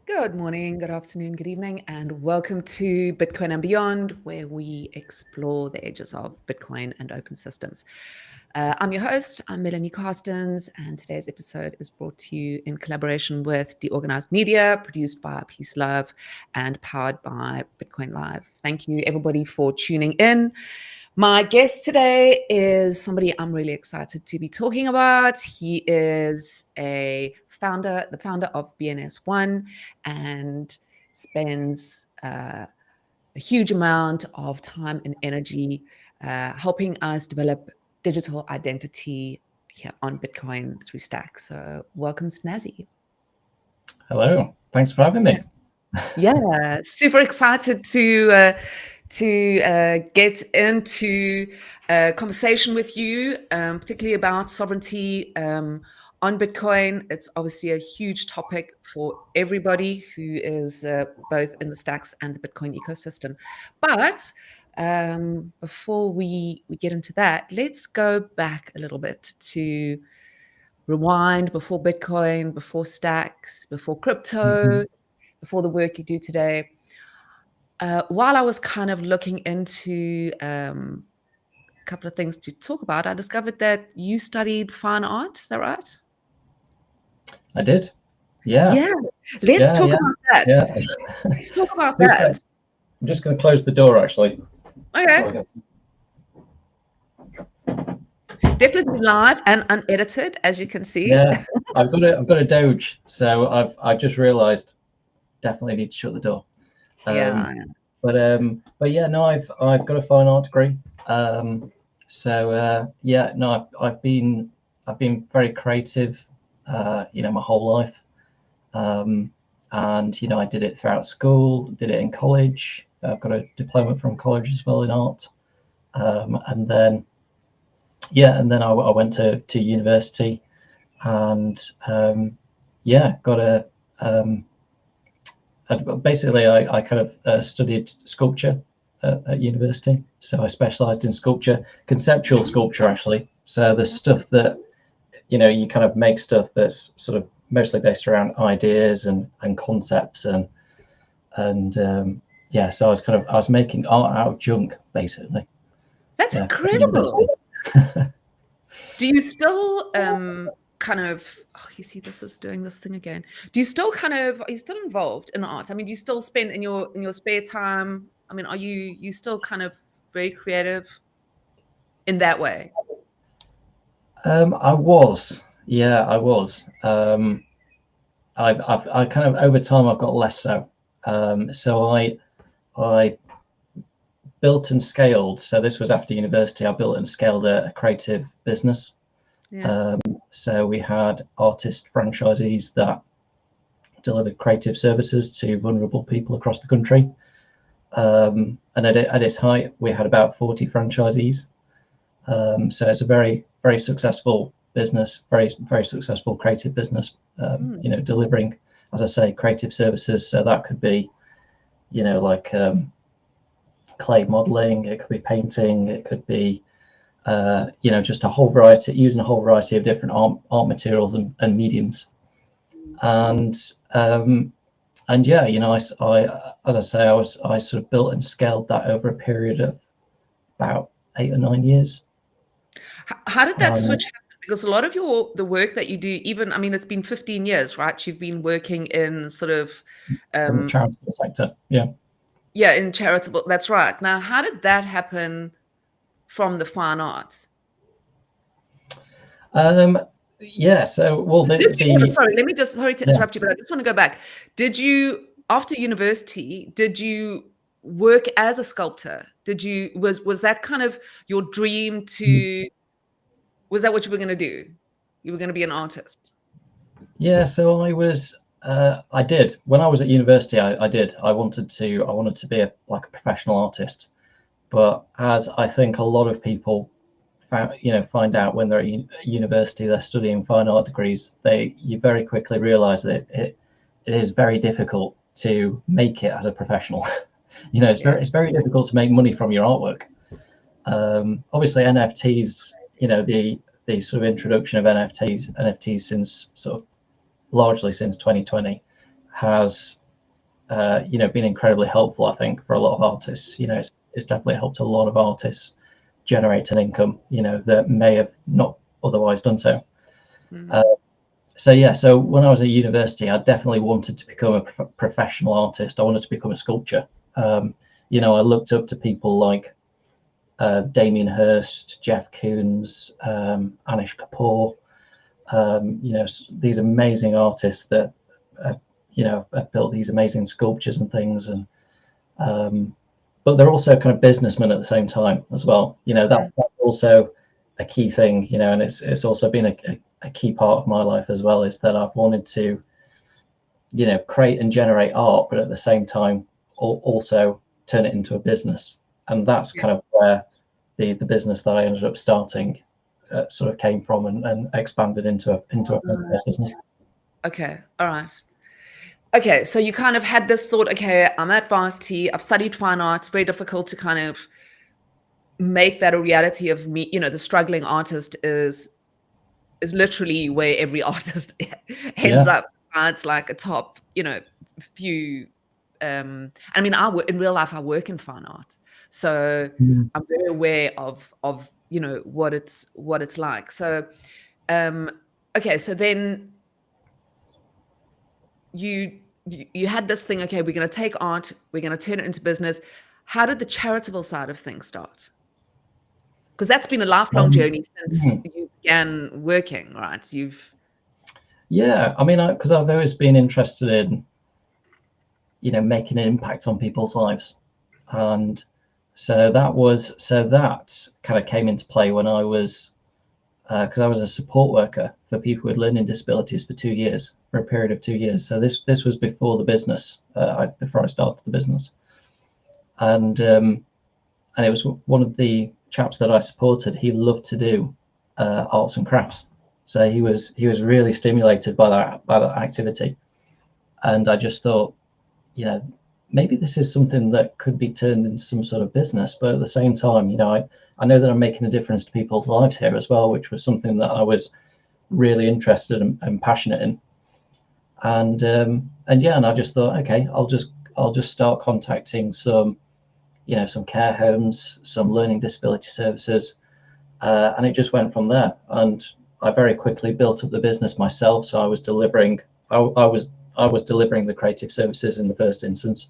Good morning, good afternoon, good evening, and welcome to Bitcoin and Beyond, where we explore the edges of Bitcoin and open systems. I'm your host, I'm Melanie Carstens, and today's episode is brought to you in collaboration with Deorganized Media, produced by Peace Love, and powered by Bitcoin Live. Thank you, everybody, for tuning in. My guest today is somebody I'm really excited to be talking about. He is the founder of BNS One, and spends a huge amount of time and energy helping us develop digital identity here on Bitcoin through Stack. So welcome, Snazzy. Hello, thanks for having me. Yeah, super excited to get into a conversation with you, particularly about sovereignty on Bitcoin. It's obviously a huge topic for everybody who is both in the stacks and the Bitcoin ecosystem. But before we get into that, let's go back a little bit to rewind before Bitcoin, before stacks, before crypto, before the work you do today. While I was kind of looking into a couple of things to talk about, I discovered that you studied fine art. Is that right? I did. Yeah, Yeah. Let's yeah, talk yeah, about that. yeah. Let's talk about Two that. seconds. I'm just going to close the door actually. Okay. Oh, I guess. Definitely live and unedited, as you can see. Yeah, I've got a Doge, so I just realised definitely need to shut the door. Um, Yeah. but yeah, no, I've got a fine art degree. Yeah, no, I've been very creative, my whole life. Um, and I did it throughout school, did it in college. I've got a diploma from college as well in art. And then I went to university and got a basically I kind of studied sculpture at university. So I specialised in sculpture, conceptual sculpture actually. So the stuff that you kind of make stuff that's sort of mostly based around ideas and concepts and yeah, so I was making art out of junk basically. That's Yeah, at university. incredible. Do you still kind of you see this is doing this thing again. Do you still are you still involved in art? I mean, do you still spend in your spare time? I mean, are you still kind of very creative in that way? I was, yeah, I was. I kind of over time I've got less so. I built and scaled. So this was after university. I built and scaled a creative business. Yeah. So we had artist franchisees that delivered creative services to vulnerable people across the country. And at its height, we had about 40 franchisees. So it's a very, very successful business, very, very successful creative business, Mm. delivering, as I say, creative services. So that could be, like clay modeling, it could be painting, it could be, just a whole variety, using a whole variety of different art materials and mediums. And yeah, as I say, I sort of built and scaled that over a period of about 8 or 9 years. How did that Um, switch happen? Because a lot of the work that you do, even I mean, it's been 15 years, right? You've been working in sort of from the um, charitable sector, yeah. yeah, in charitable. That's right. Now, how did that happen from the fine arts? Um, yeah. So, well, Did you ever, the sorry, let me just, sorry to yeah. interrupt you, but I just want to go back. Did you, after university, did you work as a sculptor? Was that kind of your dream to, was that what you were going to do? You were going to be an artist? Yeah, so I did when I was at university. I did. I wanted to be like a professional artist, but as I think a lot of people find out when they're at university, they're studying fine art degrees. You very quickly realise that it is very difficult to make it as a professional. Yeah. It's very difficult to make money from your artwork. Obviously, NFTs. The sort of introduction of NFTs since sort of largely since 2020 has been incredibly helpful, I think, for a lot of artists. It's definitely helped a lot of artists generate an income, that may have not otherwise done so. So when I was at university, I definitely wanted to become a professional artist. I wanted to become a sculptor. I looked up to people like Damien Hirst, Jeff Koons, Anish Kapoor, these amazing artists that have built these amazing sculptures and things, and but they're also kind of businessmen at the same time as well. That's also a key thing, and it's also been a key part of my life as well, is that I've wanted to create and generate art, but at the same time also turn it into a business. And that's kind of where the business that I ended up starting sort of came from, and expanded into a business. Okay, all right. Okay, so you kind of had this thought, okay, I'm at varsity, I've studied fine arts, very difficult to kind of make that a reality of me. The struggling artist is literally where every artist ends up. It's like a top, few. I mean, in real life, I work in fine art, so I'm very aware of what it's like. So, okay, so then you had this thing. Okay, we're going to take art, we're going to turn it into business. How did the charitable side of things start? Because that's been a lifelong journey since you began working, right? I mean, because I've always been interested in making an impact on people's lives, and so that kind of came into play when I was because I was a support worker for people with learning disabilities for 2 years, for a period of 2 years. So this was before the business, before I started the business, and it was one of the chaps that I supported. He loved to do arts and crafts, so he was really stimulated by that activity, and I just thought, maybe this is something that could be turned into some sort of business. But at the same time, I know that I'm making a difference to people's lives here as well, which was something that I was really interested and passionate in. And I just thought, okay, I'll just start contacting some care homes, some learning disability services, and it just went from there. And I very quickly built up the business myself. So I was delivering the creative services in the first instance,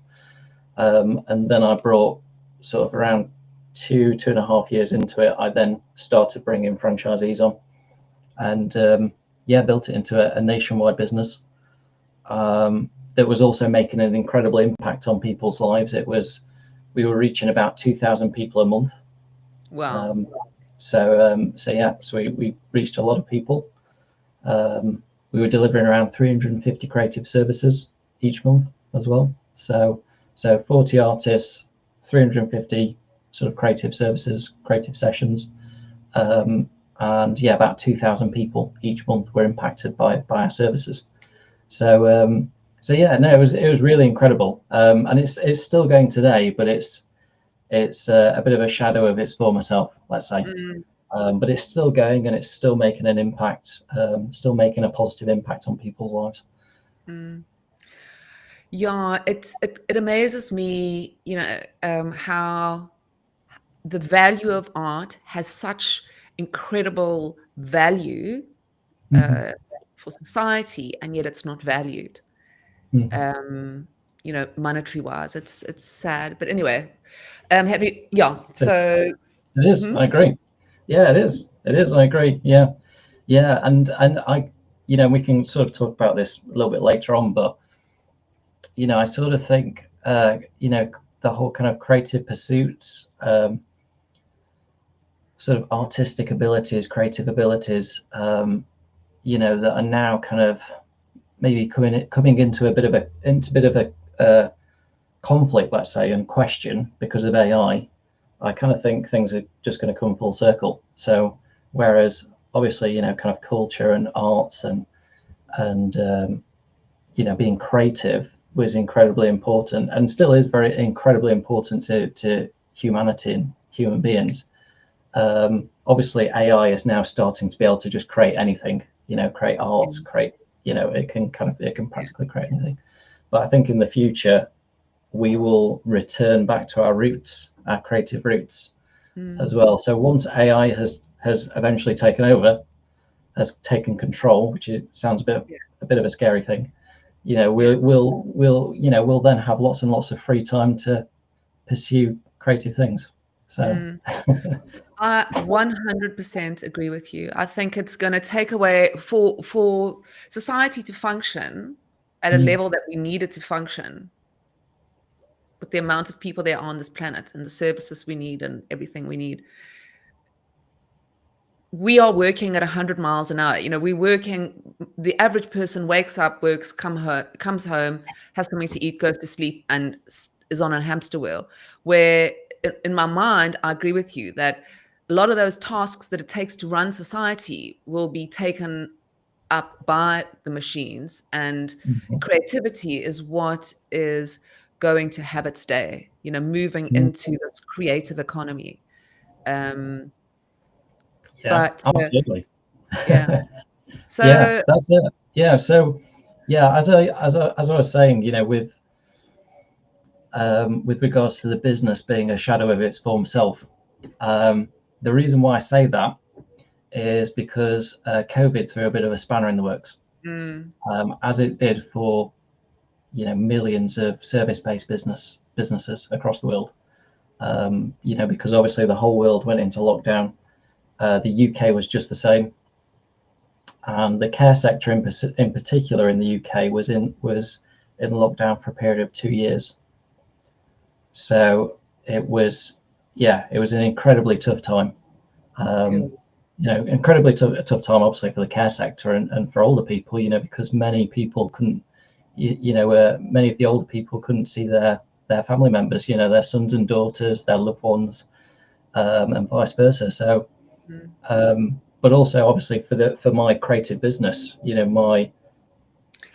and then I brought sort of around 2.5 years into it. I then started bringing franchisees on, and built it into a nationwide business that was also making an incredible impact on people's lives. We were reaching about 2,000 people a month. Wow. So we reached a lot of people. We were delivering around 350 creative services each month as well. So 40 artists, 350 sort of creative services, creative sessions, and about 2,000 people each month were impacted by our services. It was really incredible, and it's still going today, but it's a bit of a shadow of its former self, let's say. But it's still going, and it's still making an impact, still making a positive impact on people's lives. Yeah, it amazes me, how the value of art has such incredible value for society, and yet it's not valued. Monetary wise, it's sad. But anyway, have you? Yeah. So it is. I agree. Yeah, it is. It is. I agree. Yeah, and I, we can sort of talk about this a little bit later on, but I sort of think, the whole kind of creative pursuits, sort of artistic abilities, creative abilities, that are now kind of maybe coming into a bit of a conflict, let's say, and question because of AI. I kind of think things are just going to come full circle. So whereas obviously, kind of culture and arts and being creative was incredibly important, and still is very incredibly important to humanity and human beings. Obviously, AI is now starting to be able to just create anything, create art, create, it can practically create anything. But I think in the future, we will return back to our roots, our creative roots as well. So once AI has eventually taken over, has taken control, which it sounds a bit of a scary thing, you know, we'll then have lots and lots of free time to pursue creative things. So I 100% agree with you. I think it's going to take away for society to function at a level that we need it to function with the amount of people there are on this planet and the services we need and everything we need. We are working at 100 miles an hour. You know, we're working, the average person wakes up, works, comes home, has something to eat, goes to sleep, and is on a hamster wheel. Where in my mind, I agree with you that a lot of those tasks that it takes to run society will be taken up by the machines, and creativity is what is going to have its day, you know, moving into this creative economy. yeah, But absolutely. yeah. Yeah, So that's it. Yeah, so yeah, as I was saying, you know, with regards to the business being a shadow of its former self, the reason why I say that is because COVID threw a bit of a spanner in the works, as it did for, you know, millions of service-based businesses across the world. You know, because obviously the whole world went into lockdown. The UK was just the same, and the care sector in particular in the UK was in lockdown for a period of 2 years. So it was, yeah, it was an incredibly tough time. You know, incredibly tough time, obviously, for the care sector and for older people, you know, because many people couldn't, many of the older people couldn't see their family members, you know, their sons and daughters, their loved ones, and vice versa. So, but also obviously for my creative business, you know, my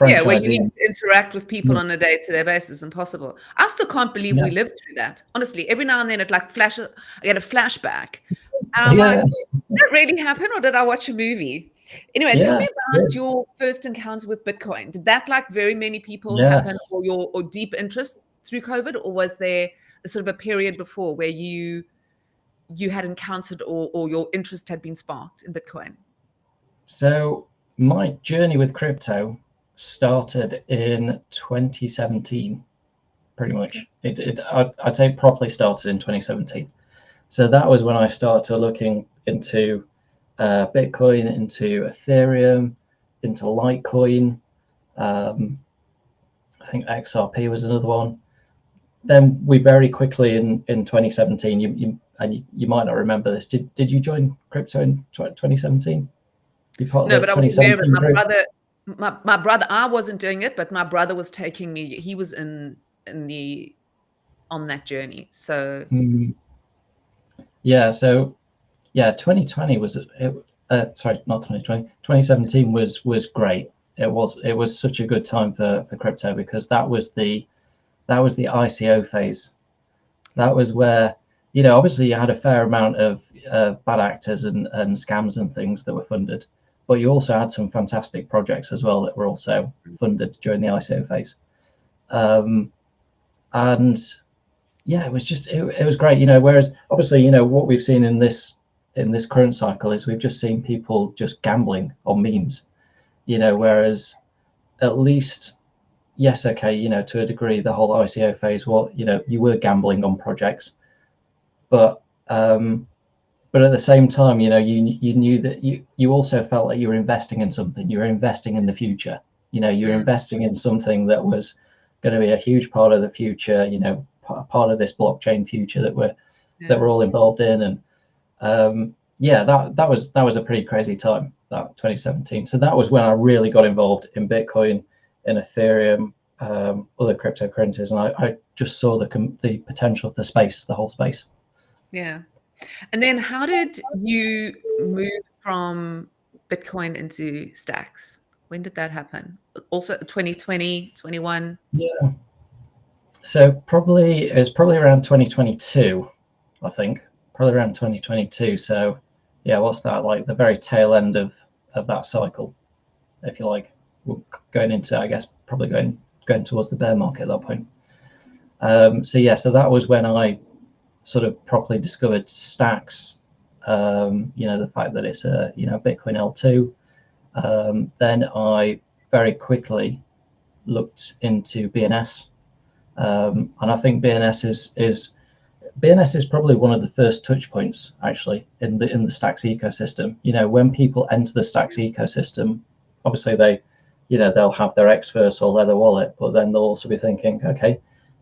yeah, where you need franchising. to interact with people on a day-to-day basis, impossible. I still can't believe we Yeah, lived through that. Honestly, every now and then it like flashes, I get a flashback. And I'm like, yeah, did that really happen or did I watch a movie? Anyway, tell yeah, me about yes, your first encounter with Bitcoin. Did that, like very many people, happen, yes. or your deep interest through COVID, or was there a sort of a period before where you had encountered or your interest had been sparked in Bitcoin? So my journey with crypto started in 2017, pretty Okay. much. I'd say properly started in 2017. So that was when I started looking into Bitcoin, into Ethereum, into Litecoin. Um, I think XRP was another one. Then we very quickly in 2017, you might not remember this. Did you join crypto in 2017? You part of No, the but I was aware of it. 2017 group? My brother, I wasn't doing it, but my brother was taking me. He was in the on that journey. So Mm, yeah. So yeah, 2020 was sorry, not 2020. 2017 was great. It was such a good time for crypto because that was the ICO phase. That was where, you know, obviously you had a fair amount of bad actors and scams and things that were funded, but you also had some fantastic projects as well that were also funded during the ICO phase. Um, and yeah, it was great, you know. Whereas obviously, you know, what we've seen in this current cycle is we've just seen people just gambling on memes, you know. Whereas at least, yes, okay, you know, to a degree, the whole ICO phase, well, you know, you were gambling on projects, but but at the same time, you know, you knew that you also felt like you were investing in something. You were investing in the future. You know, you're investing in something that was going to be a huge part of the future. You know, part of this blockchain future that yeah, we're all involved in. And yeah, that was a pretty crazy time, that 2017. So that was when I really got involved in Bitcoin, in Ethereum, other cryptocurrencies, and I just saw the potential of the space, the whole space. yeah. And then how did you move from Bitcoin into stacks? When did that happen? Also 2020, 21? Yeah. So probably it was probably around 2022, I think. Probably around 2022. So yeah, what's that, like the very tail end of that cycle, if you like. We're going into, I guess, probably going going towards the bear market at that point. So that was when I sort of properly discovered Stacks. The fact that it's a Bitcoin L2. Then I very quickly looked into BNS, and I think BNS is probably one of the first touch points actually in the Stacks ecosystem. When people enter the Stacks ecosystem, obviously they'll have their Xverse or Leather wallet, but then they'll also be thinking, okay,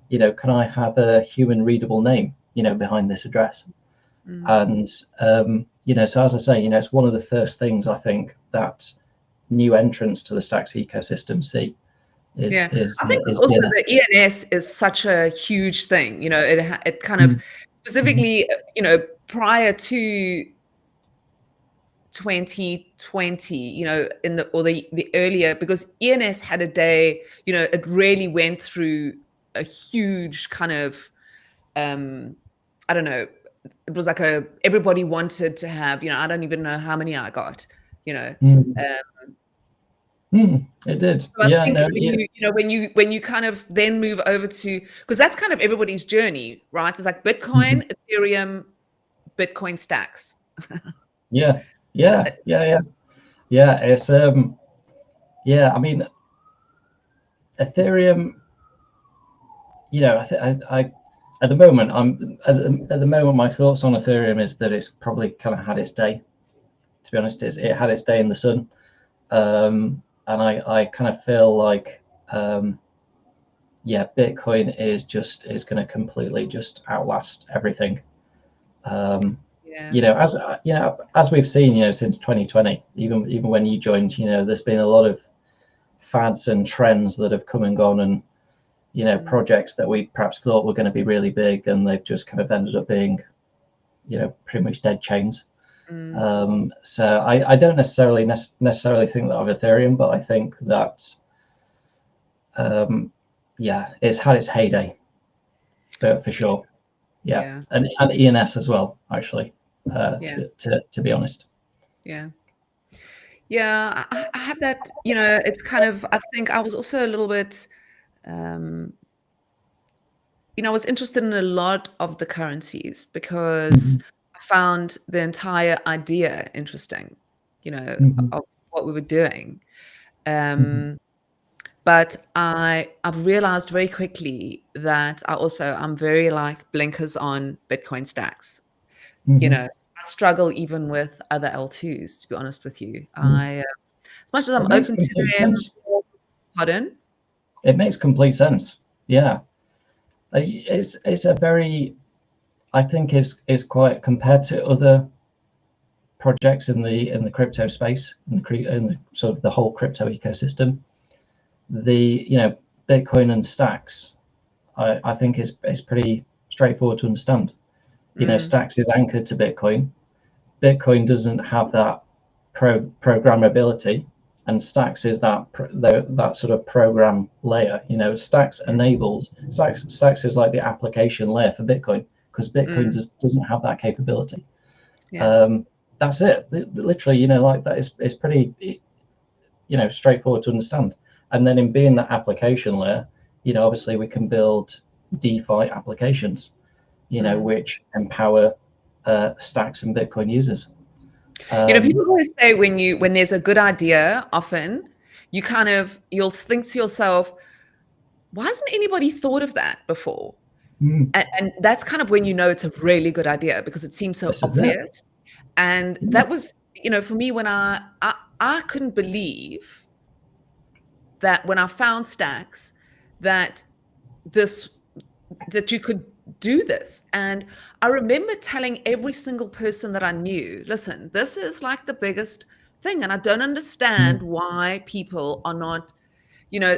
can I have a human readable name, behind this address? And so as I say, it's one of the first things I think that new entrants to the Stacks ecosystem see. I think also BNS. the ENS is such a huge thing. It kind of specifically, prior to 2020, in the earlier, because ENS had a day, it really went through a huge kind of, I don't know, it was like everybody wanted to have, I don't even know how many I got, It did. So I think when you kind of then move over to, because that's kind of everybody's journey, right? It's like Bitcoin, Ethereum, Bitcoin Stacks. Yeah. It's I mean, Ethereum. I at the moment at the moment my thoughts on Ethereum is that it's probably kind of had its day. To be honest, it had its day in the sun, and I kind of feel like Bitcoin is going to completely just outlast everything. As we've seen, since 2020, even when you joined, there's been a lot of fads and trends that have come and gone, and projects that we perhaps thought were going to be really big, and they've just kind of ended up being, pretty much dead chains. So I don't necessarily think that of Ethereum, but I think that it's had its heyday for sure. And ENS as well, actually. To be honest. I have that. It's kind of. I think I was also a little bit. I was interested in a lot of the currencies because I found the entire idea interesting. Of what we were doing. But I've realized very quickly that I'm very like blinkers on Bitcoin Stacks. I struggle even with other L2s, to be honest with you. As much as I'm open to them. Pardon? It makes complete sense. Yeah. It's a very, I think is quite, compared to other projects in the crypto space, in the sort of the whole crypto ecosystem, the Bitcoin and Stacks, I think is pretty straightforward to understand. Stacks is anchored to Bitcoin. Bitcoin doesn't have that programmability, and Stacks is that sort of program layer. Stacks is like the application layer for Bitcoin, because Bitcoin doesn't have that capability. That's it. Literally, like that is pretty, straightforward to understand. And then in being that application layer, obviously we can build DeFi applications, which empower Stacks and Bitcoin users. People always say when there's a good idea, often you'll think to yourself, why hasn't anybody thought of that before? And that's kind of when it's a really good idea, because it seems so obvious. And that was, for me, when I couldn't believe that when I found Stacks, that you could do this. And I remember telling every single person that I knew, listen, this is like the biggest thing, and I don't understand why people are not,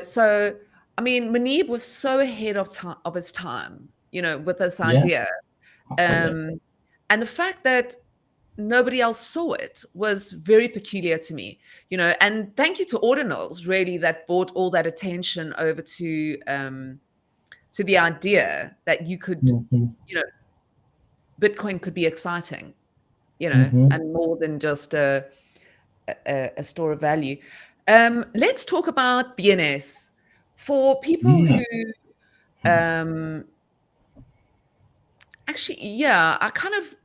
so I mean, Muneeb was so ahead of his time, with this idea. And the fact that nobody else saw it was very peculiar to me, and thank you to Ordinals, really, that brought all that attention over to the idea that you could, Bitcoin could be exciting, and more than just a store of value. Let's talk about BNS. For people Mm, who um, actually, yeah, I kind of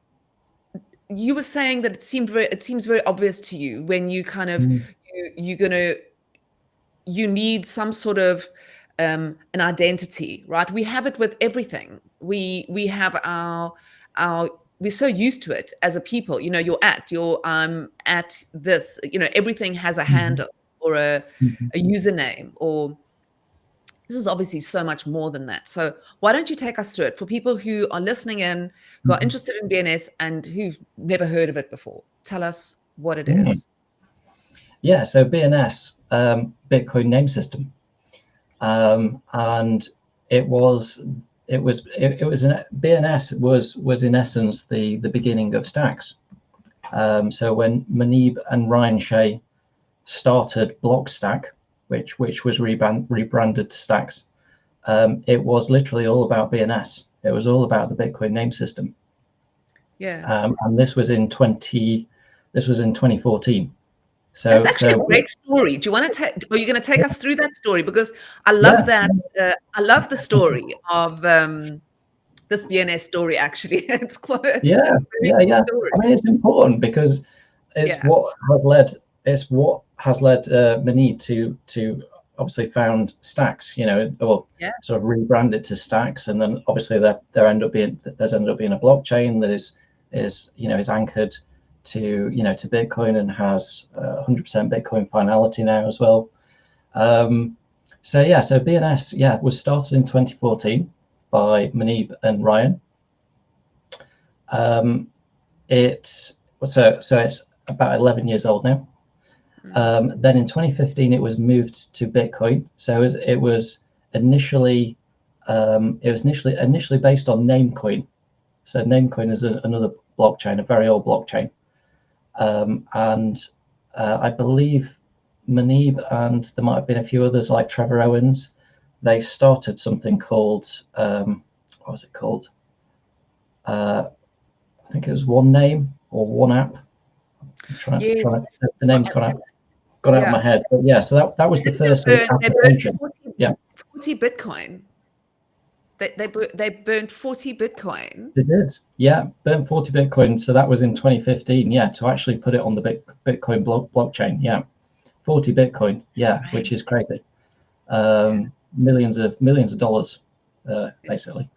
you were saying that it seems very obvious to you when you kind of mm, you're gonna you need some sort of an identity, right? We have it with everything. We have our we're so used to it as a people. You're at this. Everything has a mhm, handle or mhm, a username, or this is obviously so much more than that. So why don't you take us through it for people who are listening in, who are mhm, interested in BNS and who've never heard of it before? Tell us what it mm. is. Yeah, so BNS, Bitcoin name system, and it was BNS was in essence the beginning of stacks. So when Manib and Ryan Shea started Blockstack, which was rebranded to Stacks, it was literally all about BNS. It was all about the Bitcoin name system, Yeah. and this was in 2014. That's So actually a so great story. Do you want to are you going to take us through that story? Because I love yeah, that. I love the story of this BNS story, actually. It's a yeah, very yeah, cool yeah. story. I mean, it's important because it's Yeah. what has led Manib to obviously found Stacks, or Yeah. sort of rebrand it to Stacks, and then obviously there's ended up being a blockchain that is anchored to Bitcoin and has 100% Bitcoin finality now as well. Um, so BNS was started in 2014 by Manib and Ryan. Um, it's about 11 years old now. Mm. Then in 2015, it was moved to Bitcoin. So it was initially initially based on Namecoin. So Namecoin is another blockchain, a very old blockchain, and I believe Manib and there might have been a few others like Trevor Owens. They started something called what was it called? Uh, I think it was One Name or One App. I'm Yes. trying to, the Uh, name's uh, gone out of yeah. my head. But yeah, so that was the Didn't they first sort of burn application. 40, Yeah, 40 Bitcoin? They burned 40 Bitcoin. they did. Yeah, burnt 40 Bitcoin. So that was in 2015. Yeah, to actually put it on the Bitcoin blockchain. Yeah, 40 Bitcoin. Yeah, which is Right. crazy. Yeah. Millions of dollars, basically.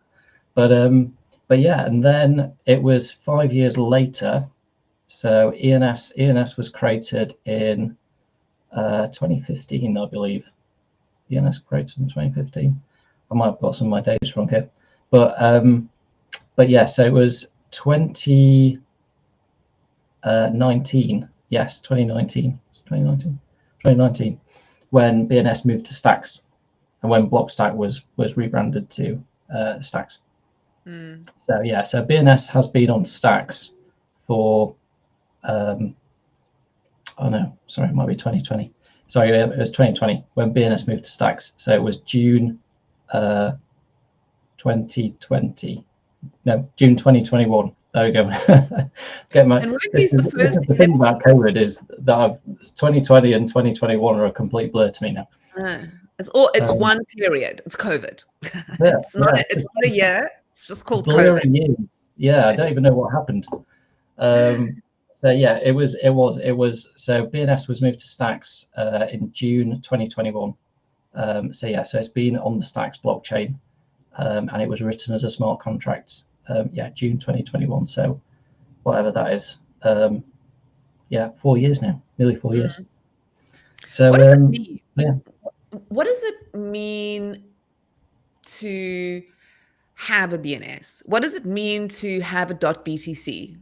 But yeah, and then it was 5 years later. So ENS was created in 2015, I believe. BNS created in 2015. I might have got some of my dates wrong here, but yeah, so it was 2019. Yes, 2019. It's 2019. 2019 when BNS moved to Stacks and when Blockstack was rebranded to Stacks. Mm. So yeah, so BNS has been on Stacks for um, oh no, sorry, it might be 2020. Sorry, it was 2020 when BNS moved to Stacks. So it was June 2020. No, June 2021. There we go. Get my. And weren't This these is, the this first is the thing ever? about COVID is that 2020 and 2021 are a complete blur to me now. Uh, it's Um, one period. It's COVID. yeah, yeah, It's not a year. It's just called COVID. blurring years. Yeah, I don't even know what happened. So yeah, so BNS was moved to Stacks in June 2021. So yeah, so it's been on the Stacks blockchain, and it was written as a smart contract. Yeah, June 2021. So whatever that is. Yeah, 4 years now, nearly 4 years. Mm. What So does it mean? yeah, What does it mean to have a BNS? What does it mean to have a .btc?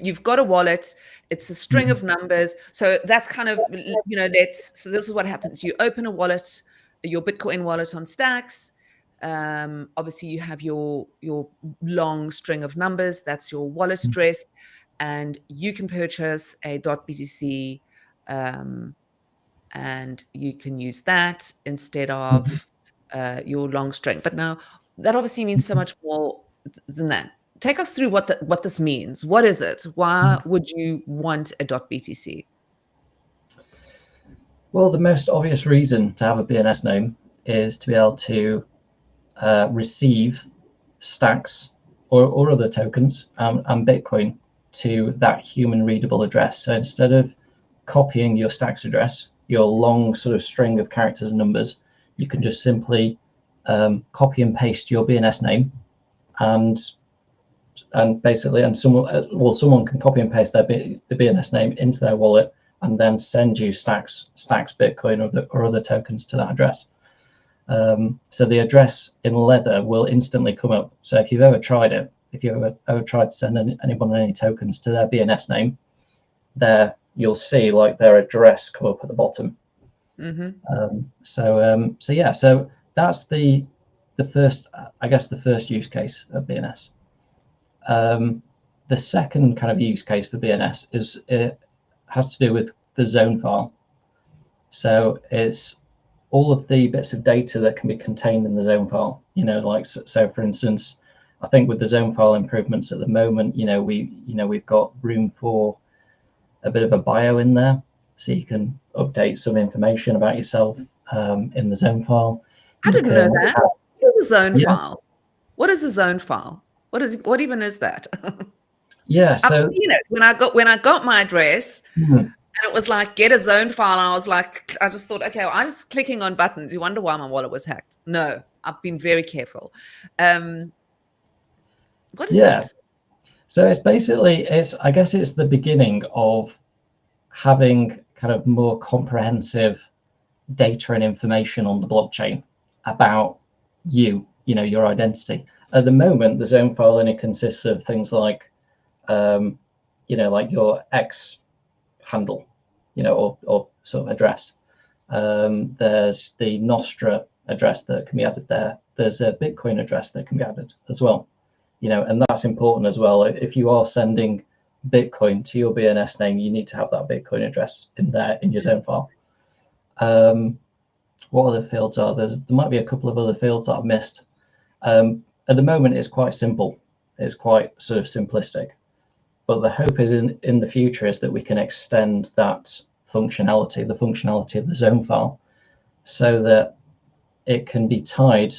You've got a wallet. It's a string mhm, of numbers. So that's kind of so this is what happens. You open a wallet, your Bitcoin wallet on Stacks. Obviously, you have your long string of numbers. That's your wallet address, and you can purchase a .btc. Um, and you can use that instead mhm, of your long string. But now that obviously means so mhm. much more than that. Take us through what this means. What is it? Why would you want a .btc? Well, the most obvious reason to have a BNS name is to be able to receive stacks or other tokens and Bitcoin to that human readable address. So instead of copying your stacks address, your long sort of string of characters and numbers, you can just simply copy and paste your BNS name, and basically, and someone can copy and paste the BNS name into their wallet and then send you stacks Bitcoin or other tokens to that address. So the address in Leather will instantly come up. So if you've ever tried it, if you've ever tried to send anyone any tokens to their BNS name, there you'll see like their address come up at the bottom. So yeah, so that's the first, I guess, the first use case of BNS. The second kind of use case for BNS is it has to do with the zone file. So it's all of the bits of data that can be contained in the zone file. You know, like so for instance, I think with the zone file improvements at the moment, we've got room for a bit of a bio in there, so you can update some information about yourself in the zone file. I didn't know that. What is a zone Yeah. file? What is a zone file? What even is that? Yeah. I've So seen it when I got my address, and it was like get a zone file. And I was like, I just thought, okay, well, I'm just clicking on buttons. You wonder why my wallet was hacked. No, I've been very careful. What is yeah. that? So it's basically, I guess it's the beginning of having kind of more comprehensive data and information on the blockchain about your identity. At the moment, the zone file only consists of things like, like your X handle, or sort of address. There's the Nostra address that can be added there. There's a Bitcoin address that can be added as well. And that's important as well. If you are sending Bitcoin to your BNS name, you need to have that Bitcoin address in there in your zone file. What other fields are there? There might be a couple of other fields that I've missed. At the moment, it's quite simple. It's quite sort of simplistic. But the hope is in the future is that we can extend that functionality, the functionality of the zone file, so that it can be tied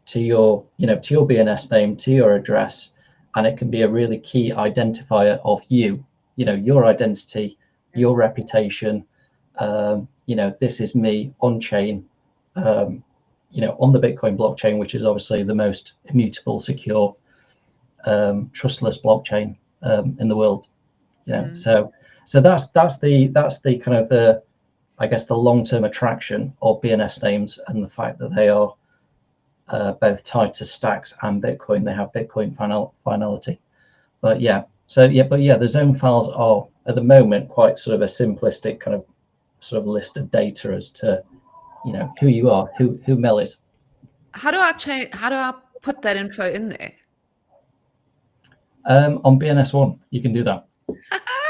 to your BNS name, to your address, and it can be a really key identifier of your identity, your reputation. This is me on chain, on the Bitcoin blockchain, which is obviously the most immutable, secure, trustless blockchain in the world. So that's the kind of the, I guess, the long-term attraction of BNS names, and the fact that they are both tied to stacks and Bitcoin. They have Bitcoin finality. But the zone files are at the moment quite sort of a simplistic kind of sort of list of data as to who you are, who Mel is. How do I put that info in there? On BNS One, you can do that.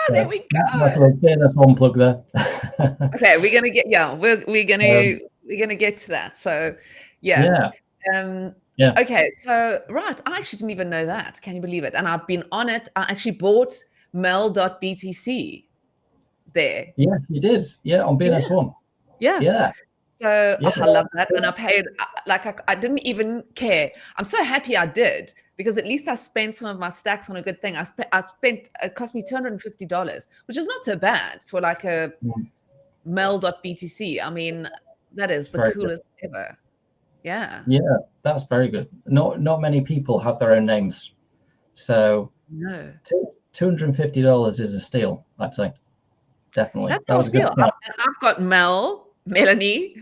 There we go. Nice little BNS One plug there. Okay, we're gonna get we're gonna get to that. So yeah. Okay, so right, I actually didn't even know that. Can you believe it? And I've been on it. I actually bought mel.btc there. Yeah, you did. Yeah, on BNS One. Yeah. So Yeah. I love that. And I paid, like, I didn't even care. I'm so happy I did, because at least I spent some of my stacks on a good thing. I spent, it cost me $250, which is not so bad for like a mel.btc. I mean, that is the coolest ever. Yeah. Yeah, that's very good. Not many people have their own names. So No. $250 is a steal, I'd say. Definitely. That's That how was I a good feel. start. I've got Melanie,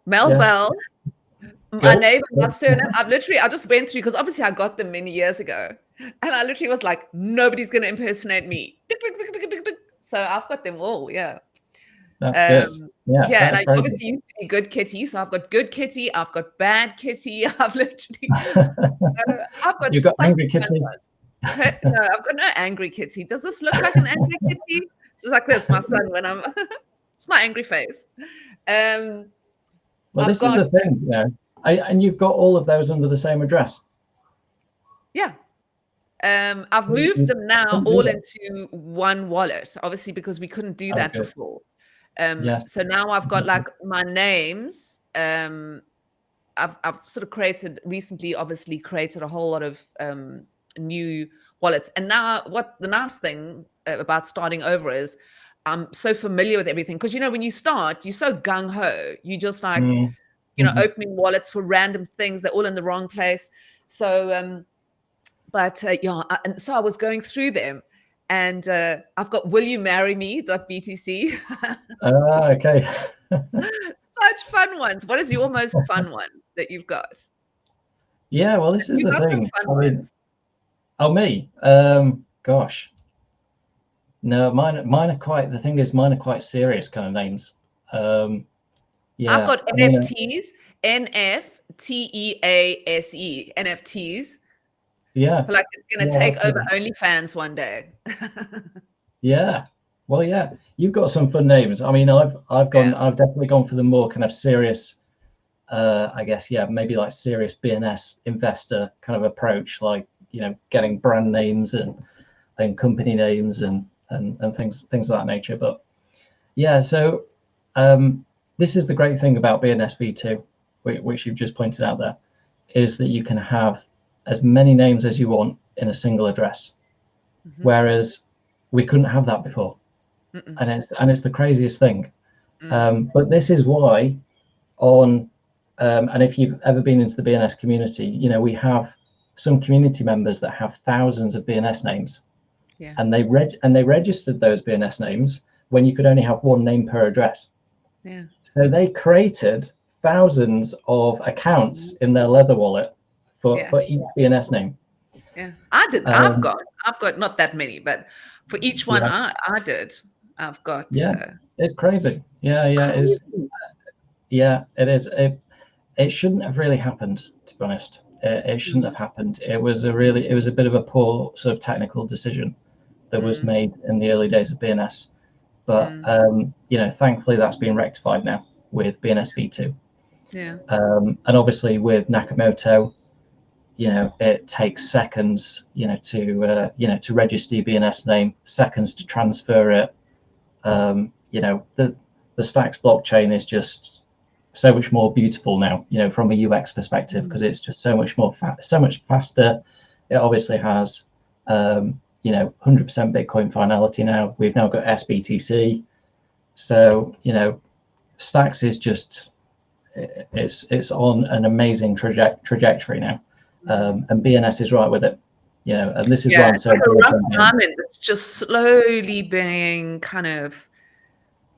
Bell, my Cool. name and my surname. I just went through, because obviously I got them many years ago. And I literally was like, nobody's going to impersonate me. So I've got them all. Yeah. That's good. Yeah, Yeah. And that's I very obviously used to be Good Kitty. So I've got Good Kitty. I've got Bad Kitty. I've literally, I've got You've got such Angry Kitty. No, I've got no Angry Kitty. Does this look like an Angry Kitty? It's like this, my son, when I'm, it's my angry face. Well, I've this is the thing, and you've got all of those under the same address. Yeah. I've moved them now all into one wallet, obviously, because we couldn't do that before. Yes. So now I've got like my names. I've sort of recently obviously created a whole lot of new wallets. And now what the nice thing about starting over is I'm so familiar with everything. Because, when you start, you're so gung-ho. You just like, Mm-hmm. opening wallets for random things. They're all in the wrong place. So, and so I was going through them. And I've got Will You Marry Me.btc. Okay. Such fun ones. What is your most fun one that you've got? Yeah, well, this is You've the got some thing. fun I mean, ones. oh, me. Gosh. No, mine are quite, the thing is, mine are quite serious kind of names. I've Yeah, got I mean, NFTs, NFTEASE, NFTs. yeah, I feel like it's going to yeah, take that's over good. OnlyFans one day. Yeah. Well, yeah, you've got some fun names. I mean, Yeah. I've definitely gone for the more kind of serious, I guess, yeah, maybe like serious BNS investor kind of approach, like, getting brand names and company names and things of that nature. But yeah, so this is the great thing about BNS V2, which you've just pointed out there, is that you can have as many names as you want in a single address, Mm-hmm. whereas we couldn't have that before, Mm-mm. and it's the craziest thing. Mm. But this is why on and if you've ever been into the BNS community, we have some community members that have thousands of BNS names, Yeah. and they registered those BNS names when you could only have one name per address. Yeah. So they created thousands of accounts in their leather wallet Yeah. for each BNS name. Yeah. I did. Um, I've got not that many, but for each one yeah, I did, I've got yeah, it's crazy. Yeah, yeah, it is. crazy. Yeah, it is. It shouldn't have really happened, to be honest. It shouldn't have happened. It was a bit of a poor sort of technical decision that was Mm. made in the early days of BNS. But Mm. thankfully that's been rectified now with BNS V2. Yeah. And obviously with Nakamoto, it takes seconds, to register your BNS name, seconds to transfer it. The Stacks blockchain is just so much more beautiful now, from a UX perspective, because it's just so much so much faster. It obviously has, 100% Bitcoin finality now. We've now got SBTC. So, Stacks is just, it's on an amazing trajectory now. And BNS is right with it, and this is why Yeah, I'm it's so like a bullish rough on BNS. diamond that's just slowly being kind of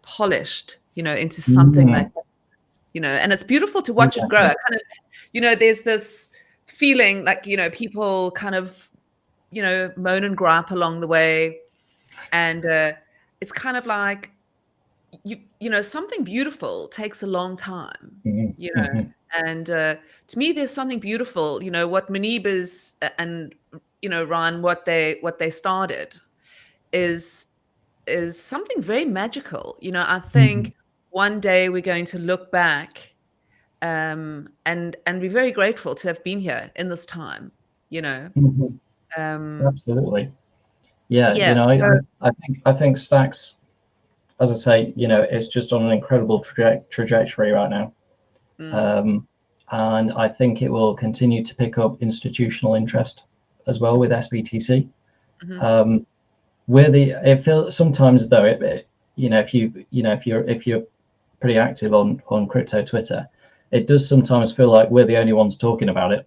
polished, into something Mm, magnificent, and it's beautiful to watch it grow. I exactly. kind of, there's this feeling like, people kind of, moan and gripe along the way. And it's kind of like, something beautiful takes a long time, Mhm, you know, mhm, and to me, there's something beautiful, what Manibas and, Ryan, what they started is something very magical. I mhm, think one day we're going to look back and be very grateful to have been here in this time, you know. mhm. Um, Absolutely. Yeah, yeah. So, I think Stacks, as I say, it's just on an incredible trajectory right now. mm, Um, and I think it will continue to pick up institutional interest as well with SBTC. mhm, Um, it feels sometimes though, if you're pretty active on crypto Twitter, it does sometimes feel like we're the only ones talking about it.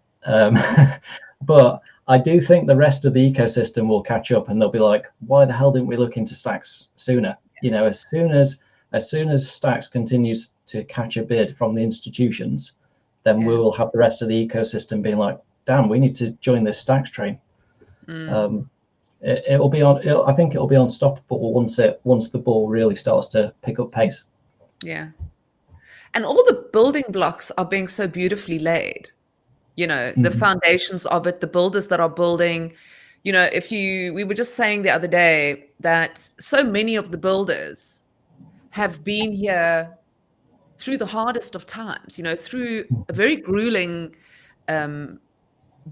But I do think the rest of the ecosystem will catch up, and they'll be like, why the hell didn't we look into Stacks sooner? As soon as Stacks continues to catch a bid from the institutions, then we yeah. will have the rest of the ecosystem being like, damn, we need to join this Stacks train. Mm, Um, I think it'll be unstoppable once the ball really starts to pick up pace. yeah. And all the building blocks are being so beautifully laid, the Mhm. foundations of it, the builders that are building. We were just saying the other day that so many of the builders have been here through the hardest of times, through a very grueling um,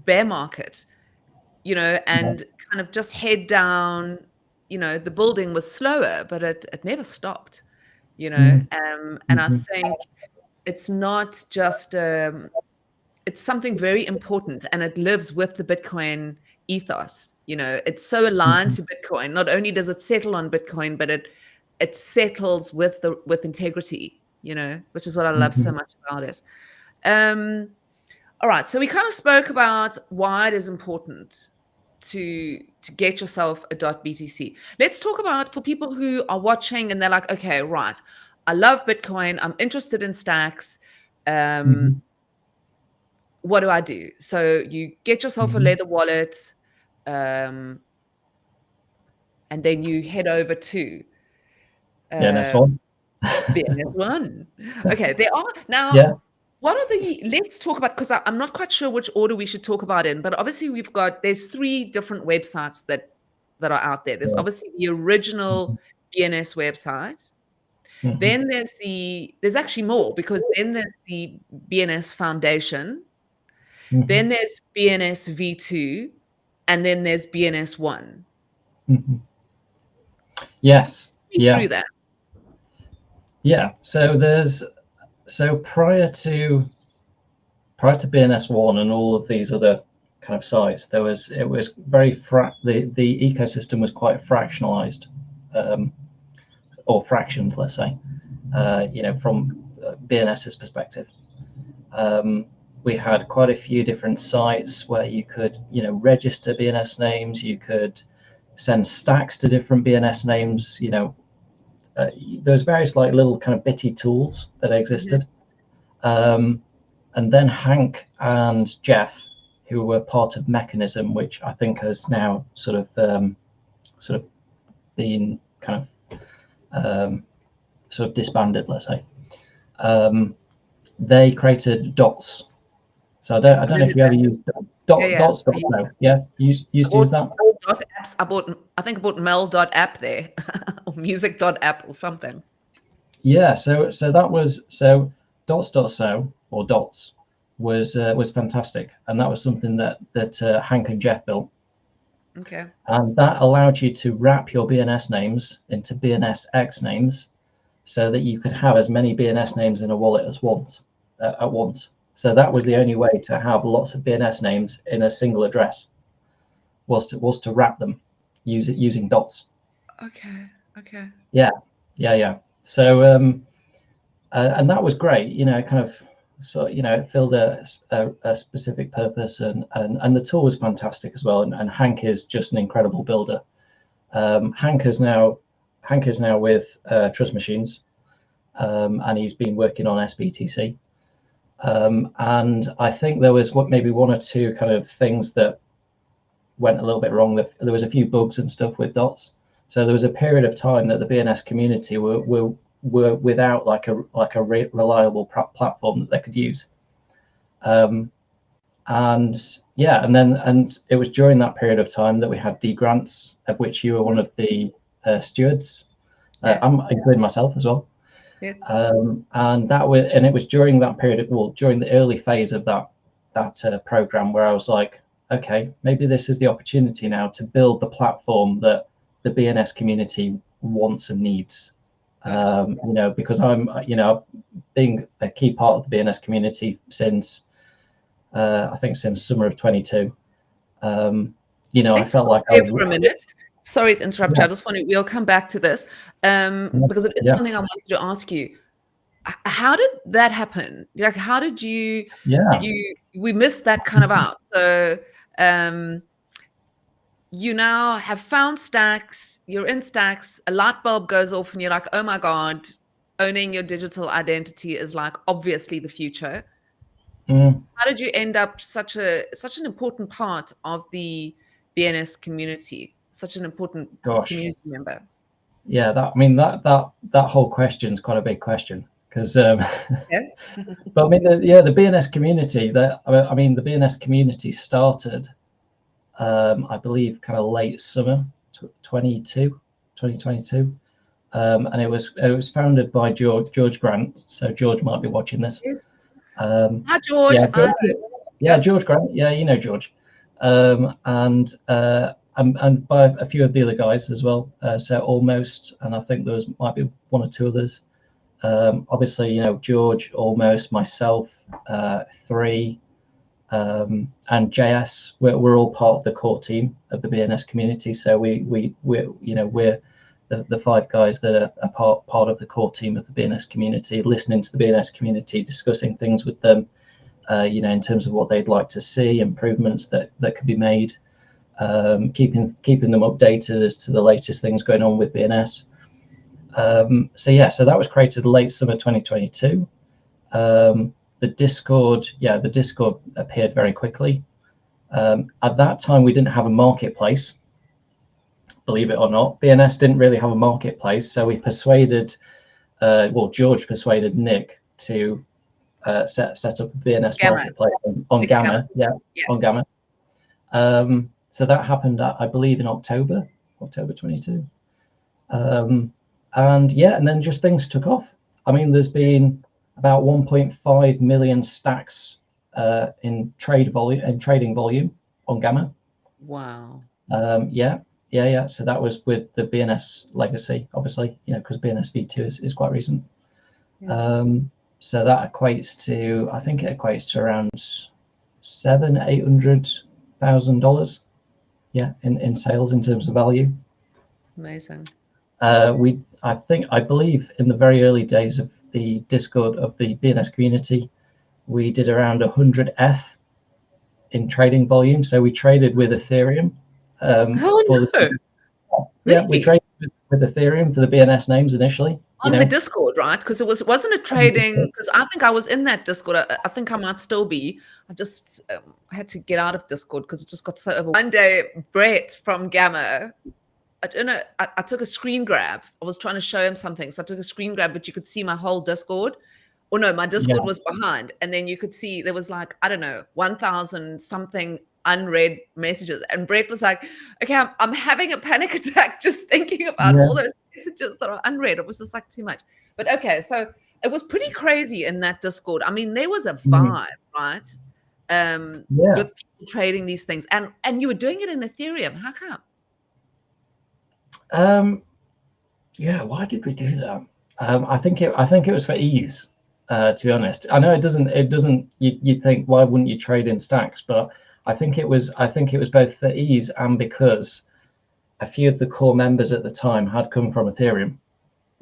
bear market, and kind of, just, head down. The building was slower, but it never stopped. you know. Mm. And I Mhm. think it's not just it's something very important, and it lives with the Bitcoin ethos. You know, it's so aligned Mhm. to Bitcoin. Not only does it settle on Bitcoin, but it settles with integrity, you know, which is what I love so Mhm. much about it. Um, all right, so we kind of spoke about why it is important to get yourself a .btc. Let's talk about, for people who are watching and they're like, okay, right, I love Bitcoin, I'm interested in stacks. Mhm. What do I do? So you get yourself a Mhm. leather wallet, um, and then you head over to BNS uh, One. BNS One. Okay, there are Yeah. now. What are the? Let's talk about, because I'm not quite sure which order we should talk about in. But obviously, there's three different websites that are out there. There's Yeah. obviously the original Mhm. BNS website. Mhm. Then there's actually more, because then there's the BNS Foundation. Mhm. Then there's BNS V2, and then there's BNS One. Mhm. Yes. Read Yeah. through that. Yeah. So prior to BNS One and all of these other kind of sites, it was very the ecosystem was quite fractionalized, um, or fractioned, let's say. From BNS's perspective, um, we had quite a few different sites where you could, register BNS names. You could send stacks to different BNS names. There's various like little kind of bitty tools that Mhm. existed. Um, and then Hank and Jeff, who were part of Mechanism, which I think has now sort of been kind sort of disbanded, let's say. Um, they created Dots. So I I don't know know if that. you ever used Yeah, yeah. Dots. No, yeah, I used to use bought that. dot apps. I think I bought Mel.app there, or music.app or something. Yeah, so that was so Dots.so or Dots was fantastic, and that was something that Hank and Jeff built. Okay. And that allowed you to wrap your BNS names into BNSX names so that you could have as many BNS names in a wallet at once. So that was the only way to have lots of BNS names in a single address, was to wrap them using dots. Okay. Okay. Yeah, yeah. So and that was great. Kind of, so it filled a specific purpose, and the tool was fantastic as well. And Hank is just an incredible builder. Hank is now with Trust Machines, and he's been working on SBTC. And I think there was maybe one or two kind of things that went a little bit wrong. There was a few bugs and stuff with dots. So there was a period of time that the BNS community were without like a reliable platform that they could use. Um, and yeah, and it was during that period of time that we had D grants, of which you were one of the stewards. Yeah. I'm including myself as well. Yes. And it was during that period, well, during the early phase of that program, where I was like, okay, maybe this is the opportunity now to build the platform that the BNS community wants and needs. Gosh. Because I'm, being a key part of the BNS community since I think since summer of 22. I Let's felt stop like I there for a was, minute. Sorry to interrupt you. yeah, We'll come back to this, because it is yeah, something I wanted to ask you. How did that happen? Like, how did yeah. we missed that kind of out. So, um, you now have found stacks, you're in stacks, a light bulb goes off, and you're like, oh my God, owning your digital identity is like obviously the future. Mm, How did you end up such an important part of the BNS community, such an important gosh. community member? Yeah, that whole question is quite a big question because, Yeah. but I mean, the BNS community, the BNS community started, I believe, kind of late summer 2022, and it was founded by George Grant. So George might be watching this. Yes. Um, Hi, George. yeah, I yeah, Yep. George Grant. Yeah, George, and by a few of the other guys as well. So almost, and I think there might be one or two others. Obviously, George, almost, myself, 3, and JS, we're all part of the core team of the BNS community. So we're the 5 guys that are part of the core team of the BNS community, listening to the BNS community, discussing things with them, in terms of what they'd like to see, improvements that could be made, keeping them updated as to the latest things going on with BNS. So that was created late summer 2022. The Discord appeared very quickly. At that time, we didn't have a marketplace, believe it or not. BNS didn't really have a marketplace, so we persuaded, George persuaded Nick to set up a BNS Gamma. marketplace on Gamma. Yeah, on Gamma. So that happened, I believe, in October 22. And then just things took off. I mean, there's been about 1.5 million stacks in trading volume on Gamma. Wow. Yeah. So that was with the BNS legacy, obviously, because BNS V2 is quite recent. Yeah. So that equates to, I think it equates to around $700,000-800,000. Yeah, in sales in terms of value. Amazing. I believe in the very early days of the Discord of the BNS community, we did around 100 ETH in trading volume. So we traded with Ethereum. Really? We traded with Ethereum for the BNS names initially. On the Discord, right? Because wasn't it trading? Because I think I was in that Discord. I think I might still be. I just had to get out of Discord because it just got so overwhelming. One day, Brett from Gamma, I don't know, I took a screen grab. I was trying to show him something. So I took a screen grab, but you could see my whole Discord. Or no, my Discord was behind. And then you could see there was like, I don't know, 1,000 something unread messages. And Brett was like, okay, I'm having a panic attack just thinking about all those messages that are unread. It was just like too much. But okay, so it was pretty crazy in that Discord. I mean, there was a vibe, right? With people trading these things. And you were doing it in Ethereum. How come? Why did we do that? I think it was for ease, to be honest. I know it doesn't you'd think, why wouldn't you trade in stacks? But I think it was both for ease and because a few of the core members at the time had come from Ethereum.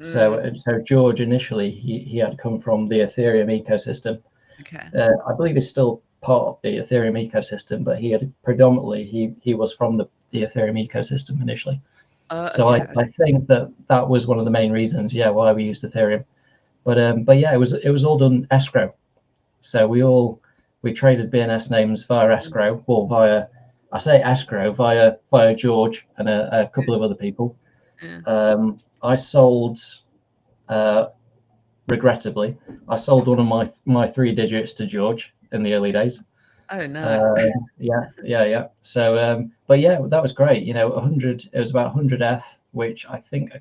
So George initially he had come from the Ethereum ecosystem. Okay. I believe he's still part of the Ethereum ecosystem, but he had predominantly he was from the Ethereum ecosystem initially. So I think that was one of the main reasons, why we used Ethereum. But yeah, it was all done escrow. So we traded BNS names via escrow, or via George and a couple of other people. I sold, regrettably, I sold one of my 3 digits to George in the early days. Oh no. Yeah. So, but yeah, that was great. 100. It was about 100 ETH, which I think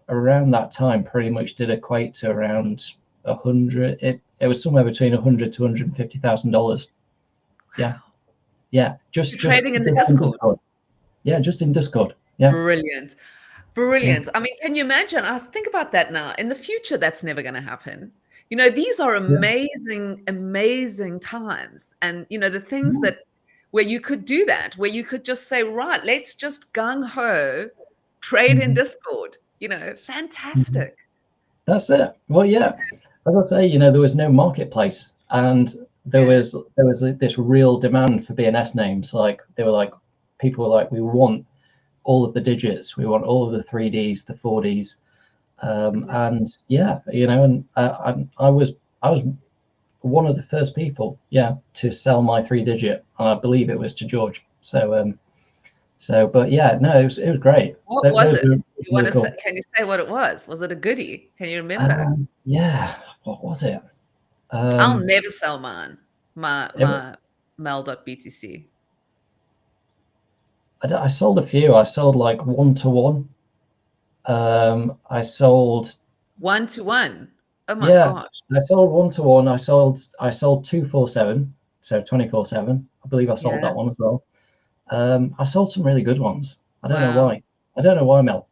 around that time pretty much did equate to around 100. It was somewhere between $100,000 to $150,000. Yeah. Just trading in the Discord. Yeah, just in Discord. Yeah. Brilliant. I mean, can you imagine? I think about that now. In the future, that's never going to happen. These are amazing, amazing times. And, the things where you could do that, where you could just say, right, let's just gung-ho trade in Discord, fantastic. That's it. Well, yeah, as I say, there was no marketplace, and there was this real demand for BNS names. Like people were like, we want all of the digits, we want all of the 3Ds, the 4Ds. And I was one of the first people, to sell my 3-digit, and I believe it was to George. But yeah, no, it was great. What was it? Can you say what it was? Was it a goodie? Can you remember? What was it? I'll never sell mine. My mel.btc. I sold a few. I sold like 1-to-1. I sold 1-to-1. Oh my gosh. I sold 1-to-1. I sold 247, so 24/7. I believe I sold that one as well. I sold some really good ones. I don't know why. Mel.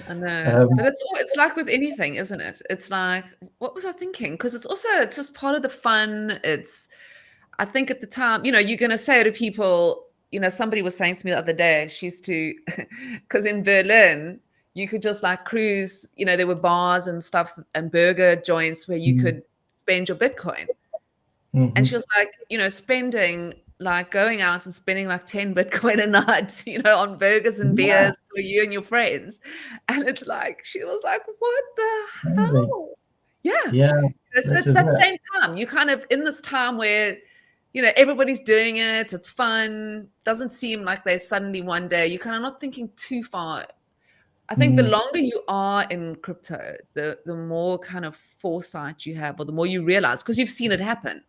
I know, Um, but it's like with anything, isn't it? It's like, what was I thinking? Because it's just part of the fun. I think at the time, you're going to say to people, somebody was saying to me the other day, she used to, because in Berlin, you could just like cruise, there were bars and stuff and burger joints where you mm, could spend your Bitcoin. And mhm. she was like, spending like going out and spending like 10 Bitcoin a night, on burgers and Yeah, beers for you and your friends. And it's like, she was like, what the maybe. hell? Yeah. Yeah, So this it's is that it. same time. You kind of in this time where, everybody's doing it, it's fun, doesn't seem like there's suddenly one day, you're kind of not thinking too far. I think the Mm, longer you are in crypto, the more kind of foresight you have, or the more you realize, because you've seen it happen.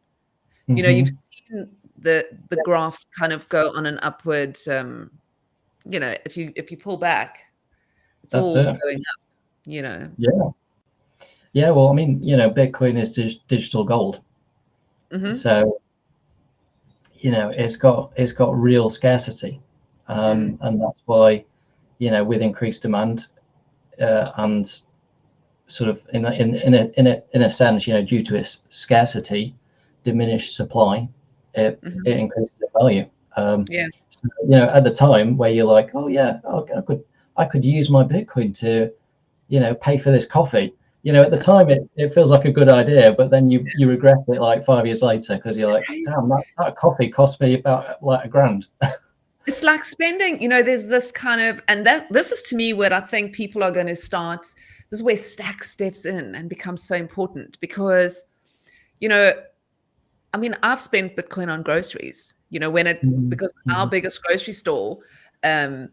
You've mhm. seen the graphs kind of go on an upward, if you pull back, it's That's all it. going up. Yeah. Yeah, well, I mean, Bitcoin is digital gold. Hmm. So, it's got real scarcity. Mm, And that's why, with increased demand, and sort of in a sense, due to its scarcity, diminished supply, it hmm. increases the value. Yeah. So, at the time where you're like, oh yeah, I could use my Bitcoin to, pay for this coffee. At the time it feels like a good idea, but then you regret it like 5 years later because you're like, Crazy. damn, that coffee cost me about like $1,000. It's like spending, there's this kind of, and this is to me where I think people are going to start. This is where Stack steps in and becomes so important because, you know, I mean, I've spent Bitcoin on groceries, because our Mhm, biggest grocery store, um,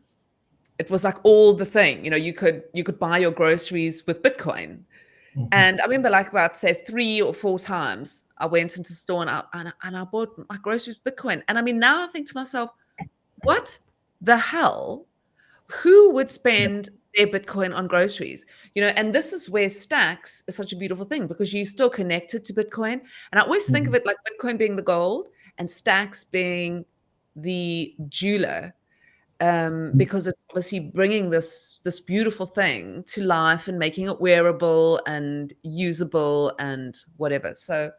it was like all the thing, you could buy your groceries with Bitcoin. mhm, And I remember like about say 3 or 4 times I went into the store and I bought my groceries with Bitcoin. And I mean, now I think to myself, what the hell? Who would yeah, spend their Bitcoin on groceries? And this is where Stacks is such a beautiful thing because you're still connected to Bitcoin. And I always think of mhm, it like Bitcoin being the gold and Stacks being the jeweler, mhm. because it's obviously bringing this beautiful thing to life and making it wearable and usable and whatever. So,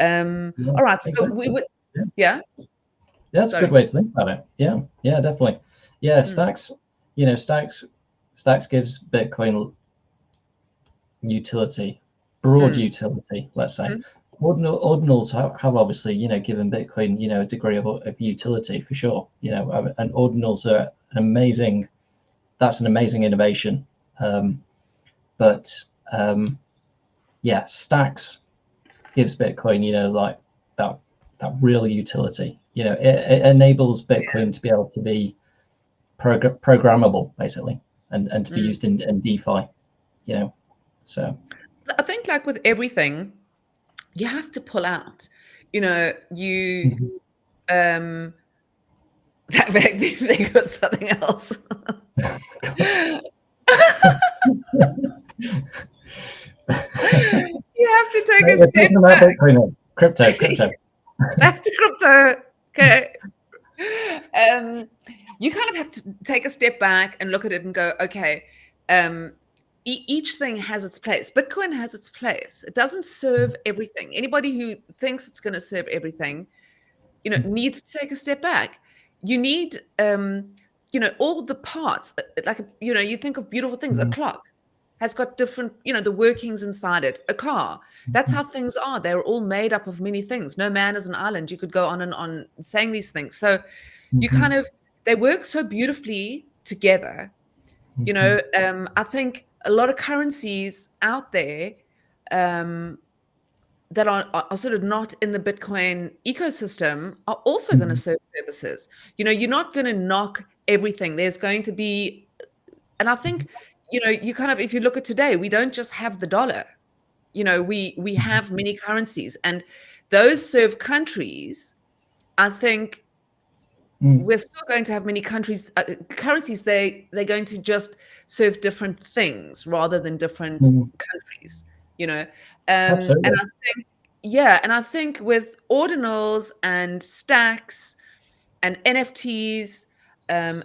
Yeah, all right. So we exactly. would, Yeah. yeah. That's a good Sorry. way to think about it. Yeah, yeah, definitely. Yeah, Mm, Stacks gives Bitcoin utility, broad mm, utility, let's say. mm, Ordinals have obviously, given Bitcoin, a degree of utility for sure. And ordinals are that's an amazing innovation. Um, but yeah, Stacks gives Bitcoin, like that that real utility. It enables Bitcoin to be able to be programmable, basically, and to be mm. used in DeFi. You know, so. I think like with everything, you have to pull out. You Mhm. that made me think of something else. God. You have to take a We're step talking about back. Bitcoin now. Crypto. Back to crypto. Okay. Um, you kind of have to take a step back and look at it and go, okay, um, each thing has its place. Bitcoin has its place. It doesn't serve everything. Anybody who thinks it's going to serve everything, needs to take a step back. You need, all the parts. Like, you think of beautiful things. A Mhm. clock has got different, the workings inside it. A car, that's how things are. They're all made up of many things. No man is an island. You could go on and on saying these things. So you kind Mhm. of, they work so beautifully together. Mhm. I think a lot of currencies out there, um, that are sort of not in the Bitcoin ecosystem are also going to Mhm. serve purposes. You're not going to knock everything. There's going to be, and I think, you kind of, if you look at today, we don't just have the dollar. We have many currencies, and those serve countries. I think Mhm. we're still going to have many currencies. They're going to just serve different things rather than different Mhm. countries. You know, and Absolutely. I think yeah, and I think with ordinals and stacks and NFTs, um,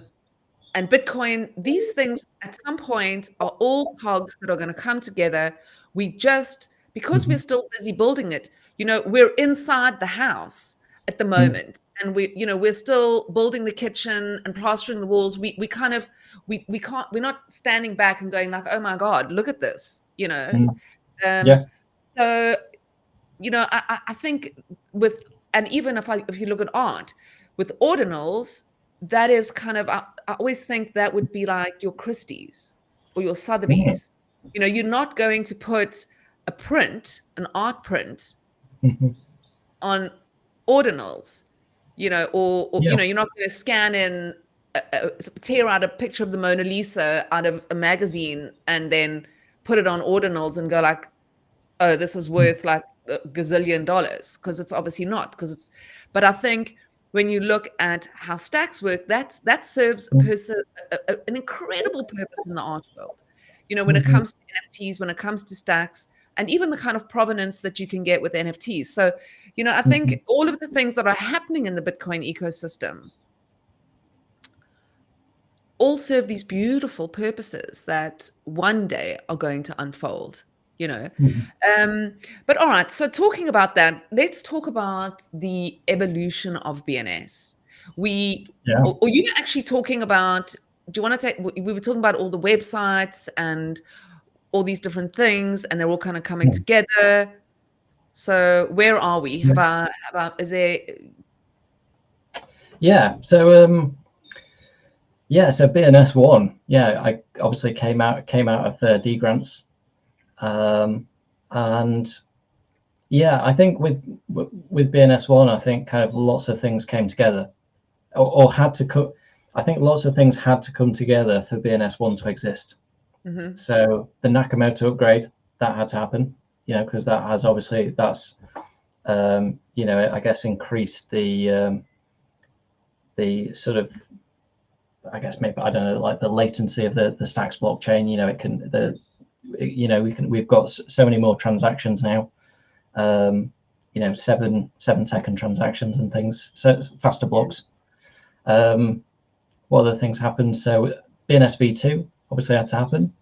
and Bitcoin, these things at some point are all cogs that are going to come together. We just, because we're still busy building it, we're inside the house at the moment, and we're still building the kitchen and plastering the walls. We kind of, we can't, we're not standing back and going like, oh my God, look at this, Um, Yeah. so, I think and even if you look at art, with ordinals, that is kind of, I always think that would be like your Christie's or your Mhm. Sotheby's. You're not going to put an art print Mhm. on ordinals, or Yeah. you're not going to scan in, tear out a picture of the Mona Lisa out of a magazine and then put it on ordinals and go like, oh, this is worth like a gazillion dollars, because it's obviously not, but I think when you look at how stacks work, that serves a person, an incredible purpose in the art world. When it Mhm. comes to NFTs, when it comes to stacks, and even the kind of provenance that you can get with NFTs. So, I think Mhm. all of the things that are happening in the Bitcoin ecosystem all serve these beautiful purposes that one day are going to unfold, you know. Mhm. But all right, so talking about that, let's talk about the evolution of BNS. Yeah. Or you were actually talking about, do you want to take, we were talking about all the websites and all these different things, and they're all kind of coming Mhm. together. So where are we? Yeah. Is there, Yeah. So BNS One, yeah, I obviously came out of D grants, and yeah, I think with BNS One, I think kind of lots of things came together, or had to cut. I think lots of things had to come together for BNS One to exist. mhm, So the Nakamoto upgrade, that had to happen, because that has obviously, that's I guess increased the sort of, I guess, maybe, I don't know, like the latency of the Stacks blockchain. It can mhm, we've got so many more transactions now. 7-second transactions and things, so faster blocks. What other things happened? So BNS V2 obviously had to happen,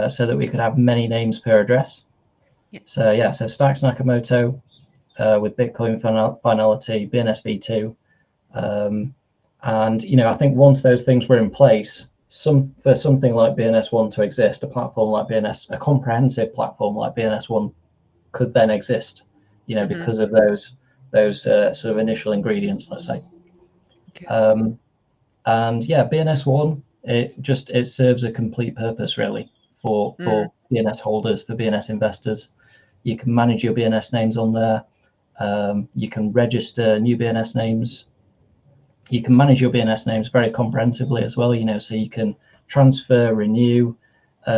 so that we could have many names per address. yeah, So yeah, so Stacks Nakamoto, with Bitcoin finality, BNS V2, and I think once those things were in place, for something like BNS One to exist, a platform like BNS, a comprehensive platform like BNS One, could then exist, mhm, because of those sort of initial ingredients, let's say. okay, Um, and yeah, BNS One, it serves a complete purpose really for mm, BNS holders, for BNS investors. You can manage your BNS names on there. You can register new BNS names. You can manage your BNS names very comprehensively as well. So you can transfer, renew,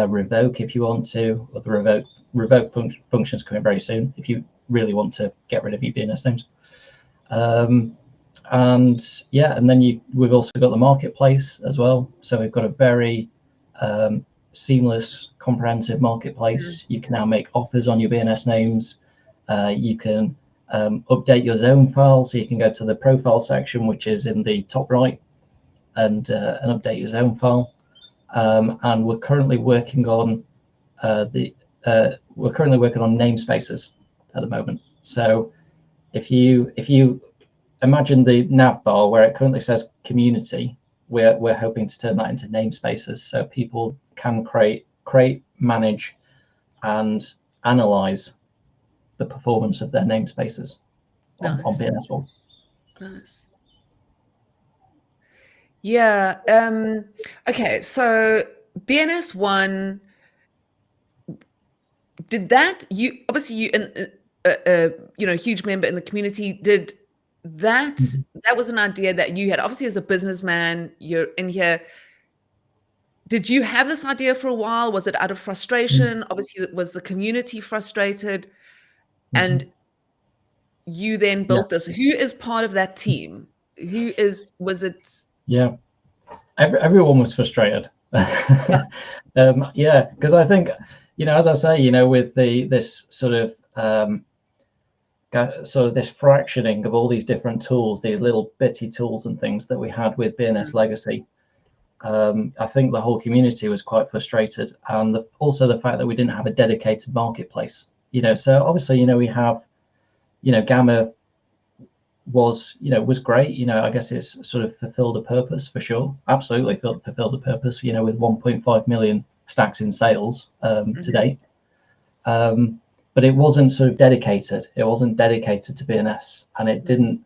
revoke if you want to. Or the revoke function is coming very soon if you really want to get rid of your BNS names. And yeah, and then we've also got the marketplace as well. So we've got a very seamless, comprehensive mhm, marketplace. You can now make offers on your BNS names. You can update your zone file, so you can go to the profile section, which is in the top right, and update your zone file. And we're currently working on namespaces at the moment. So if you imagine the nav bar where it currently says community, we're hoping to turn that into namespaces, so people can create, manage, and analyze the performance of their namespaces on nice, BNS One. nice. Yeah. Okay. So BNS One, did that, you obviously, huge member in the community, did that, Mhm. that was an idea that you had, obviously, as a businessman, you're in here. Did you have this idea for a while? Was it out of frustration? Obviously, was the community frustrated? And Mhm. you then Yeah, built this. Who is part of that team? Was it? yeah. Everyone was frustrated. Yeah. Yeah, because I think, as I say, with this sort of this fractioning of all these different tools, these little bitty tools and things that we had with BNS Mm, Legacy, I think the whole community was quite frustrated, and also the fact that we didn't have a dedicated marketplace. So obviously, we have, Gamma was great. I guess it's sort of fulfilled a purpose for sure. Absolutely fulfilled a purpose. With 1.5 million stacks in sales to date. But it wasn't sort of dedicated. It wasn't dedicated to BNS, and it didn't,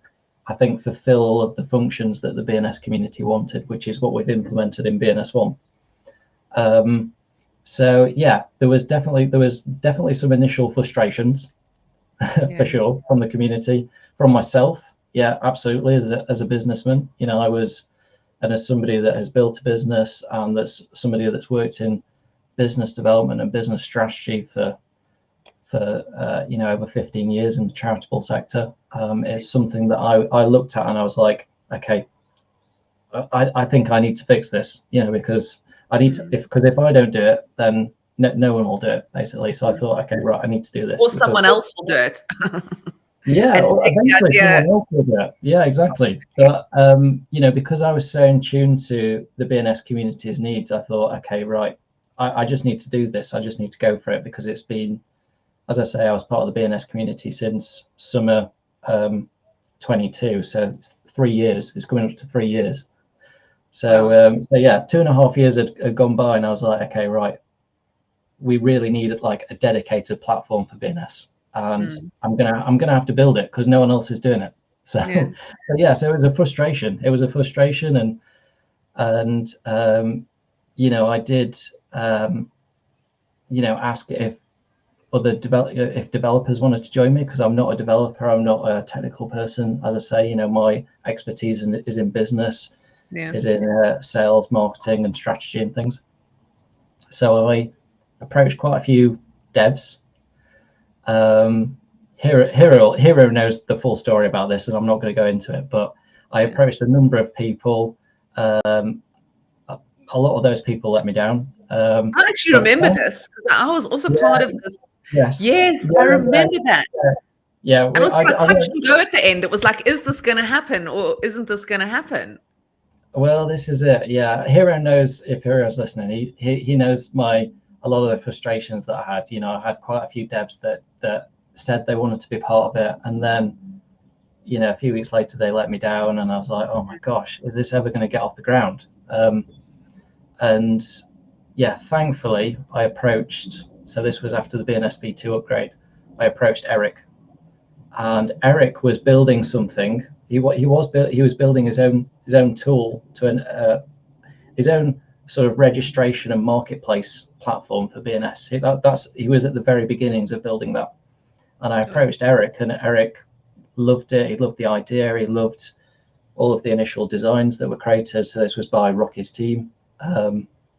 I think, fulfill all of the functions that the BNS community wanted, which is what we've implemented in BNS One. So yeah, there was definitely some initial frustrations for sure from the community, from myself. Yeah, absolutely. As a businessman, I was, and as somebody that has built a business, and that's somebody that's worked in business development and business strategy for over 15 years in the charitable sector, is something that I looked at and I was like, okay, I think I need to fix this, because I need to, because if I don't do it, then no one will do it, basically. So I thought, okay, right, I need to do this. Or someone else will do it. Yeah, and or eventually someone else will do it. Yeah, exactly. But because I was so in tune to the BNS community's needs, I thought, okay, right, I just need to do this. I just need to go for it, because it's been, as I say, I was part of the BNS community since summer 22, so it's 3 years. It's coming up to 3 years. So yeah, 2.5 years had gone by, and I was like, okay, right, we really need like a dedicated platform for BNS, and I'm gonna have to build it because no one else is doing it. So so it was a frustration. It was a frustration, and I did ask if if developers wanted to join me, because I'm not a developer, I'm not a technical person. As I say, my expertise is in business, is in sales, marketing, and strategy and things. So I approached quite a few devs. Hero knows the full story about this, and I'm not going to go into it, but I approached a number of people. A lot of those people let me down. I actually remember this, because I was also part of this. Yes, I remember that. Yeah, and it was kind of touch and go at the end. It was like, is this going to happen, or isn't this going to happen? Well, this is it. Yeah, Hero knows, if Hero's listening, he knows a lot of the frustrations that I had. I had quite a few devs that said they wanted to be part of it, and then a few weeks later they let me down, and I was like, oh my gosh, is this ever going to get off the ground? And yeah, thankfully I approached, so this was after the BNS V2 upgrade, I approached Eric, and Eric was building something. He was building his own tool to his own sort of registration and marketplace platform for BNS. He was at the very beginnings of building that, and I approached Eric, and Eric loved it. He loved the idea. He loved all of the initial designs that were created. So this was by Rocky's team.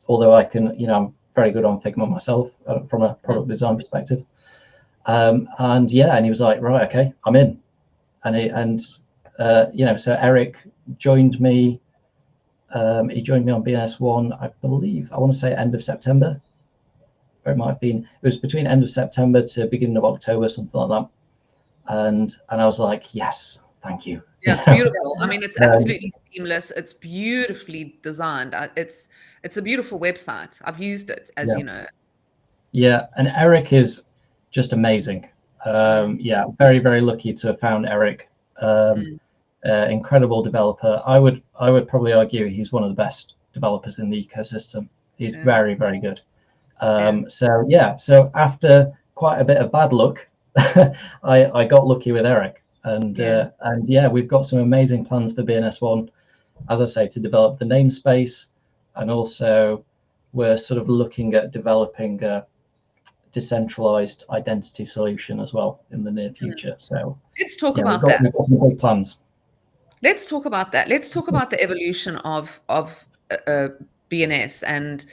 Although I can, I'm very good on Figma myself from a product design perspective. And he was like, right, okay, I'm in. So Eric joined me. He joined me on BNS One, I believe, I want to say end of September, or it might have been, it was between end of September to beginning of October, something like that. And I was like, yes, thank you. Yeah, it's beautiful. I mean, it's absolutely seamless. It's beautifully designed. It's a beautiful website. I've used it, as you know. Yeah, and Eric is just amazing. Very, very lucky to have found Eric. Incredible developer. I would probably argue he's one of the best developers in the ecosystem. He's very, very good. So after quite a bit of bad luck, I got lucky with Eric, and we've got some amazing plans for BNS One, as I say, to develop the namespace, and also we're sort of looking at developing a decentralized identity solution as well in the near future. So let's talk about that. We've got some big plans. Let's talk about that. Let's talk about the evolution of BNS, and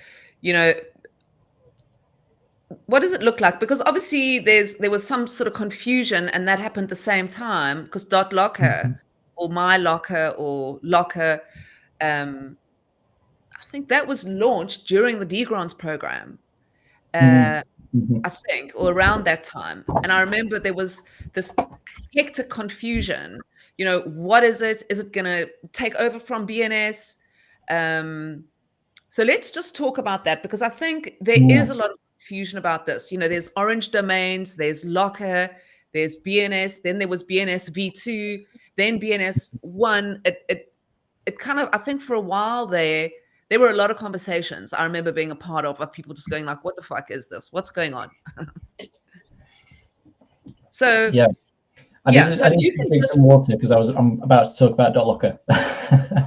what does it look like? Because obviously there was some sort of confusion, and that happened at the same time, because DotLocker or My Locker or Locker, I think that was launched during the D grants program. I think, or around that time. And I remember there was this hectic confusion. What is it? Is it going to take over from BNS? So let's just talk about that, because I think there Yeah. is a lot of confusion about this. There's orange domains, there's Locker, there's BNS, then there was BNS V2, then BNS One. It kind of, I think for a while there were a lot of conversations I remember being a part of people just going like, what the fuck is this? What's going on? So Yeah. yeah, so I if need you to can drink just, some water because I'm about to talk about DotLocker.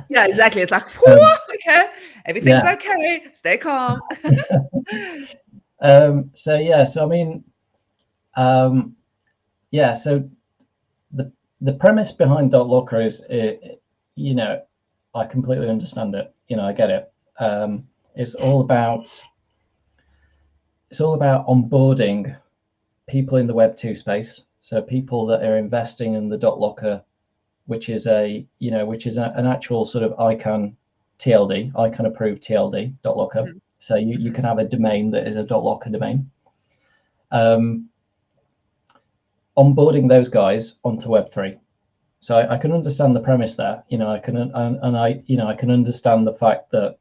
yeah, exactly. It's like, um, okay, everything's yeah. okay. Stay calm. So yeah, so I mean, yeah, so the premise behind DotLocker is, you know, I completely understand it. I get it. It's all about onboarding people in the Web2 space. So people that are investing in the DotLocker, which is an actual sort of ICANN TLD, ICANN approved TLD, DotLocker. Mhm, So you mhm. can have a domain that is a DotLocker domain. Onboarding those guys onto Web3. So I can understand the premise there. I can understand the fact that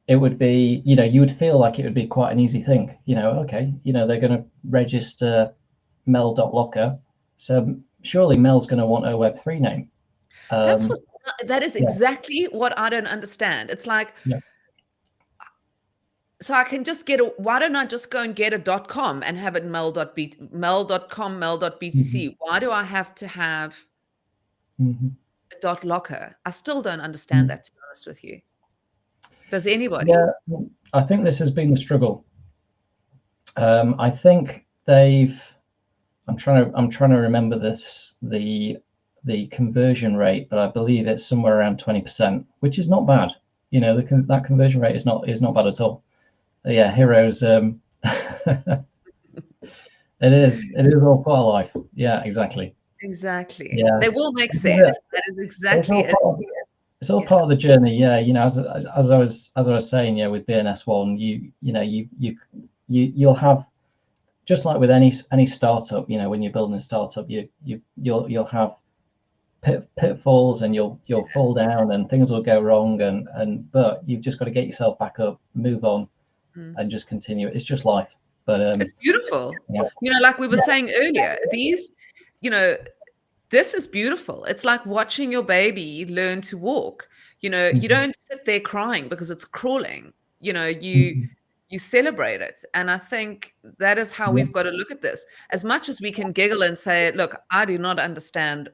it would be, you would feel like it would be quite an easy thing. Okay, they're going to register Mel.locker, so surely Mel's going to want a Web3 name. That's what, Um, that is yeah, exactly what I don't understand. It's like, yeah. so I can just why don't I just go and get a .com and have it mel.com, Mm-hmm. mel.btc? Why do I have to have Mm-hmm. a .locker? I still don't understand Mm-hmm. that, to be honest with you. Does anybody? Yeah, I think this has been the struggle. I think they've. I'm trying to remember the conversion rate, but I believe it's somewhere around 20%, which is not bad. That conversion rate is not bad at all. Yeah, Heroes. It is all part of life. Yeah, exactly. Exactly. Yeah, They will make this is it. sense. That is It's exactly all it. Yeah. part of the journey. Yeah, as I was saying, yeah, with BNS One, you'll have, just like with any startup. When you're building a startup, you'll have pitfalls, and you'll fall down, and things will go wrong, but you've just got to get yourself back up, move on, Mm. and just continue. It's just life. But It's beautiful. yeah. Like we were saying earlier, you know, this is beautiful. It's like watching your baby learn to walk. You Mhm. don't sit there crying because it's crawling. You Mhm. you celebrate it. And I think that is how Yeah. we've got to look at this. As much as we can giggle and say, look, I do not understand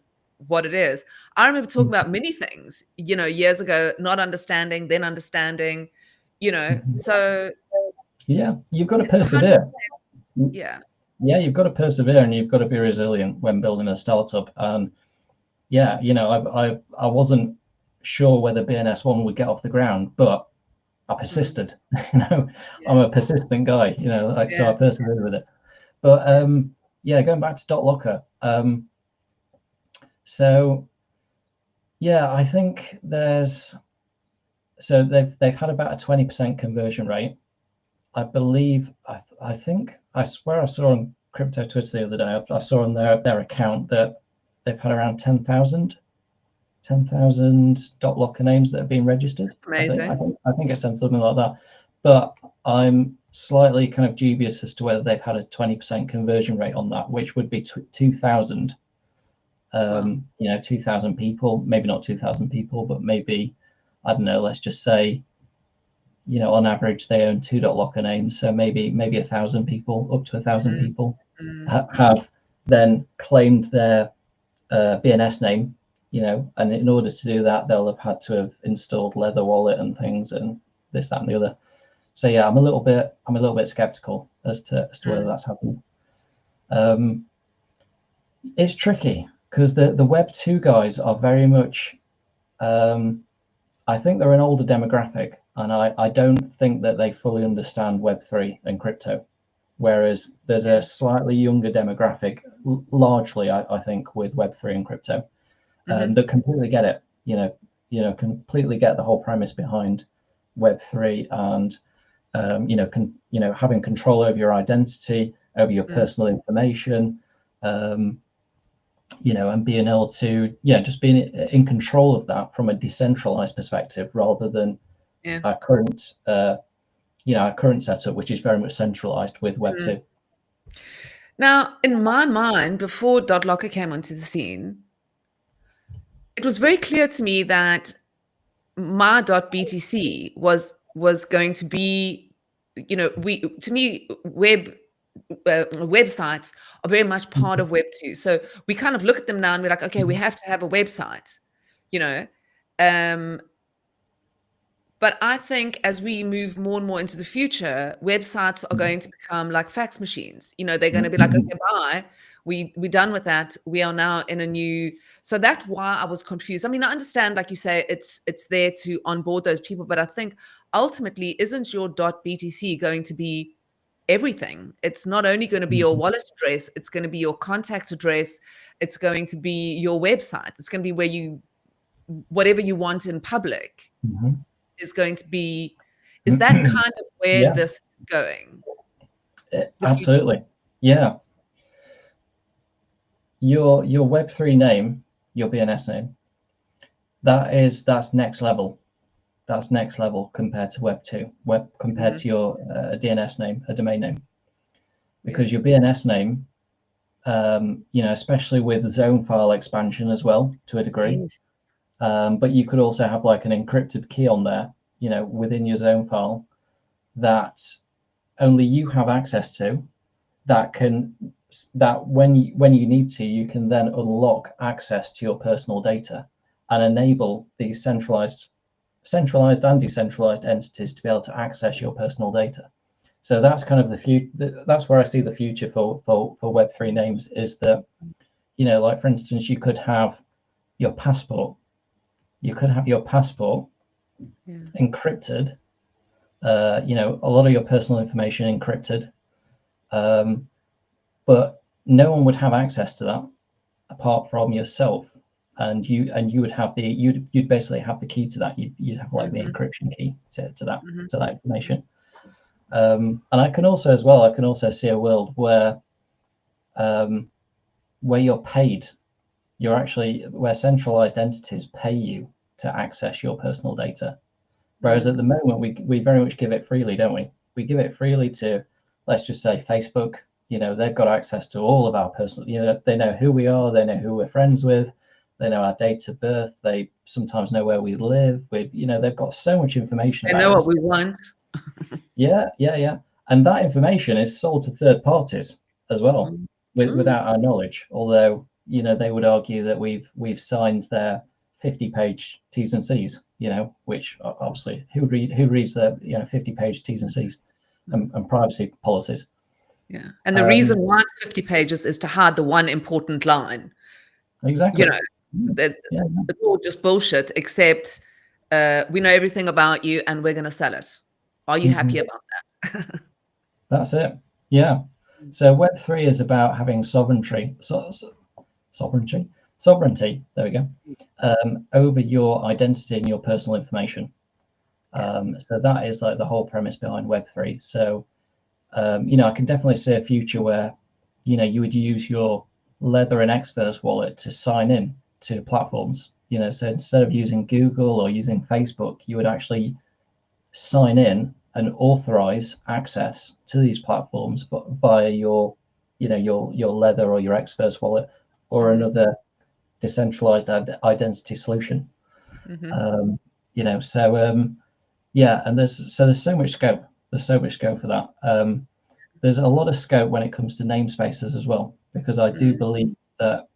what it is. I remember talking about many things, years ago, not understanding, then understanding, Mhm. so Yeah, you've got to it's persevere. 100%. Yeah. Yeah, you've got to persevere, and you've got to be resilient when building a startup. And yeah, I wasn't sure whether BNS One would get off the ground, but I Mm. persisted. You know, I'm Yeah. a persistent guy. So Yeah. I persevered with it. But Yeah. yeah, going back to DotLocker. So yeah, I think they've had about a 20% conversion rate. I believe, I think, I swear I saw on Crypto Twitter the other day, I saw on their account that they've had around 10,000 DotLocker names that have been registered. That's I think I amazing. think I think it's something like that. But I'm slightly kind of dubious as to whether they've had a 20% conversion rate on that, which would be 2,000. Wow. 2,000 people, maybe not 2,000 people, but maybe, I don't know, let's just say, on average they own two DotLocker names, so maybe 1,000 people, up to 1,000 Mm, people, mm, have then claimed their BNS name, and in order to do that, they'll have had to have installed Leather Wallet and things, and this, that, and the other. So yeah, I'm a little bit skeptical as to whether mm, that's happened. Um, it's tricky because the Web2 guys are very much. I think they're an older demographic, and I don't think that they fully understand Web3 and crypto. Whereas there's a yeah. slightly younger demographic, largely, I think, with Web3 and crypto, Mhm, that completely get it. Completely get the whole premise behind Web3, and having control over your identity, over your mm, personal information, um, and being able to, just being in control of that from a decentralized perspective rather than our current, our current setup, which is very much centralized with Web 2. Now, in my mind, before DotLocker came onto the scene, it was very clear to me that my .btc was going to be, to me, websites are very much part of Web 2. So we kind of look at them now and we're like, okay, we have to have a website, but I think as we move more and more into the future, websites are going to become like fax machines. They're going to be like, okay, bye. We're done with that. We are now in a new. So that's why I was confused. I mean, I understand, like you say, it's there to onboard those people, but I think ultimately, isn't your .btc going to be everything? It's not only going to be your wallet address, it's going to be your contact address, it's going to be your website, it's going to be where whatever you want in public is going to be. Is that kind of where this is going? Absolutely. Yeah. Your Web3 name, your BNS name, that's next level. That's next level compared to Web 2, compared to your DNS name, a domain name. Because your BNS name, especially with zone file expansion as well, to a degree. Yes. But you could also have like an encrypted key on there, within your zone file that only you have access to, that when you need to, you can then unlock access to your personal data and enable these centralized and decentralized entities to be able to access your personal data. So that's kind of that's where I see the future for Web3 names, is that, like for instance, you could have your passport. You could have your passport encrypted, a lot of your personal information encrypted, but no one would have access to that apart from yourself, and you would have you'd basically have the key to that. You'd have like the encryption key to that information. And I can also see a world where you're paid. Where centralized entities pay you to access your personal data. Whereas at the moment, we very much give it freely, don't we? We give it freely to, let's just say, Facebook. They've got access to all of our personal, they know who we are, they know who we're friends with, they know our date of birth, they sometimes know where we live. They've got so much information about us. They know what we want. Yeah. And that information is sold to third parties as well, without our knowledge. Although, they would argue that we've signed their 50-page T's and C's, which obviously who reads their 50-page T's and C's and privacy policies. Yeah. And the reason why it's 50 pages is to hide the one important line. Exactly. It's all just bullshit, except we know everything about you and we're going to sell it. Are you happy about that? That's it. Yeah. So Web3 is about having sovereignty. There we go. Over your identity and your personal information. So that is like the whole premise behind Web3. So, I can definitely see a future where, you would use your Leather and Xverse wallet to sign in to platforms. So instead of using Google or using Facebook, you would actually sign in and authorize access to these platforms via your Leather or your Xverse wallet or another decentralized identity solution. And there's so much scope. There's so much scope for that. There's a lot of scope when it comes to namespaces as well, because I do believe that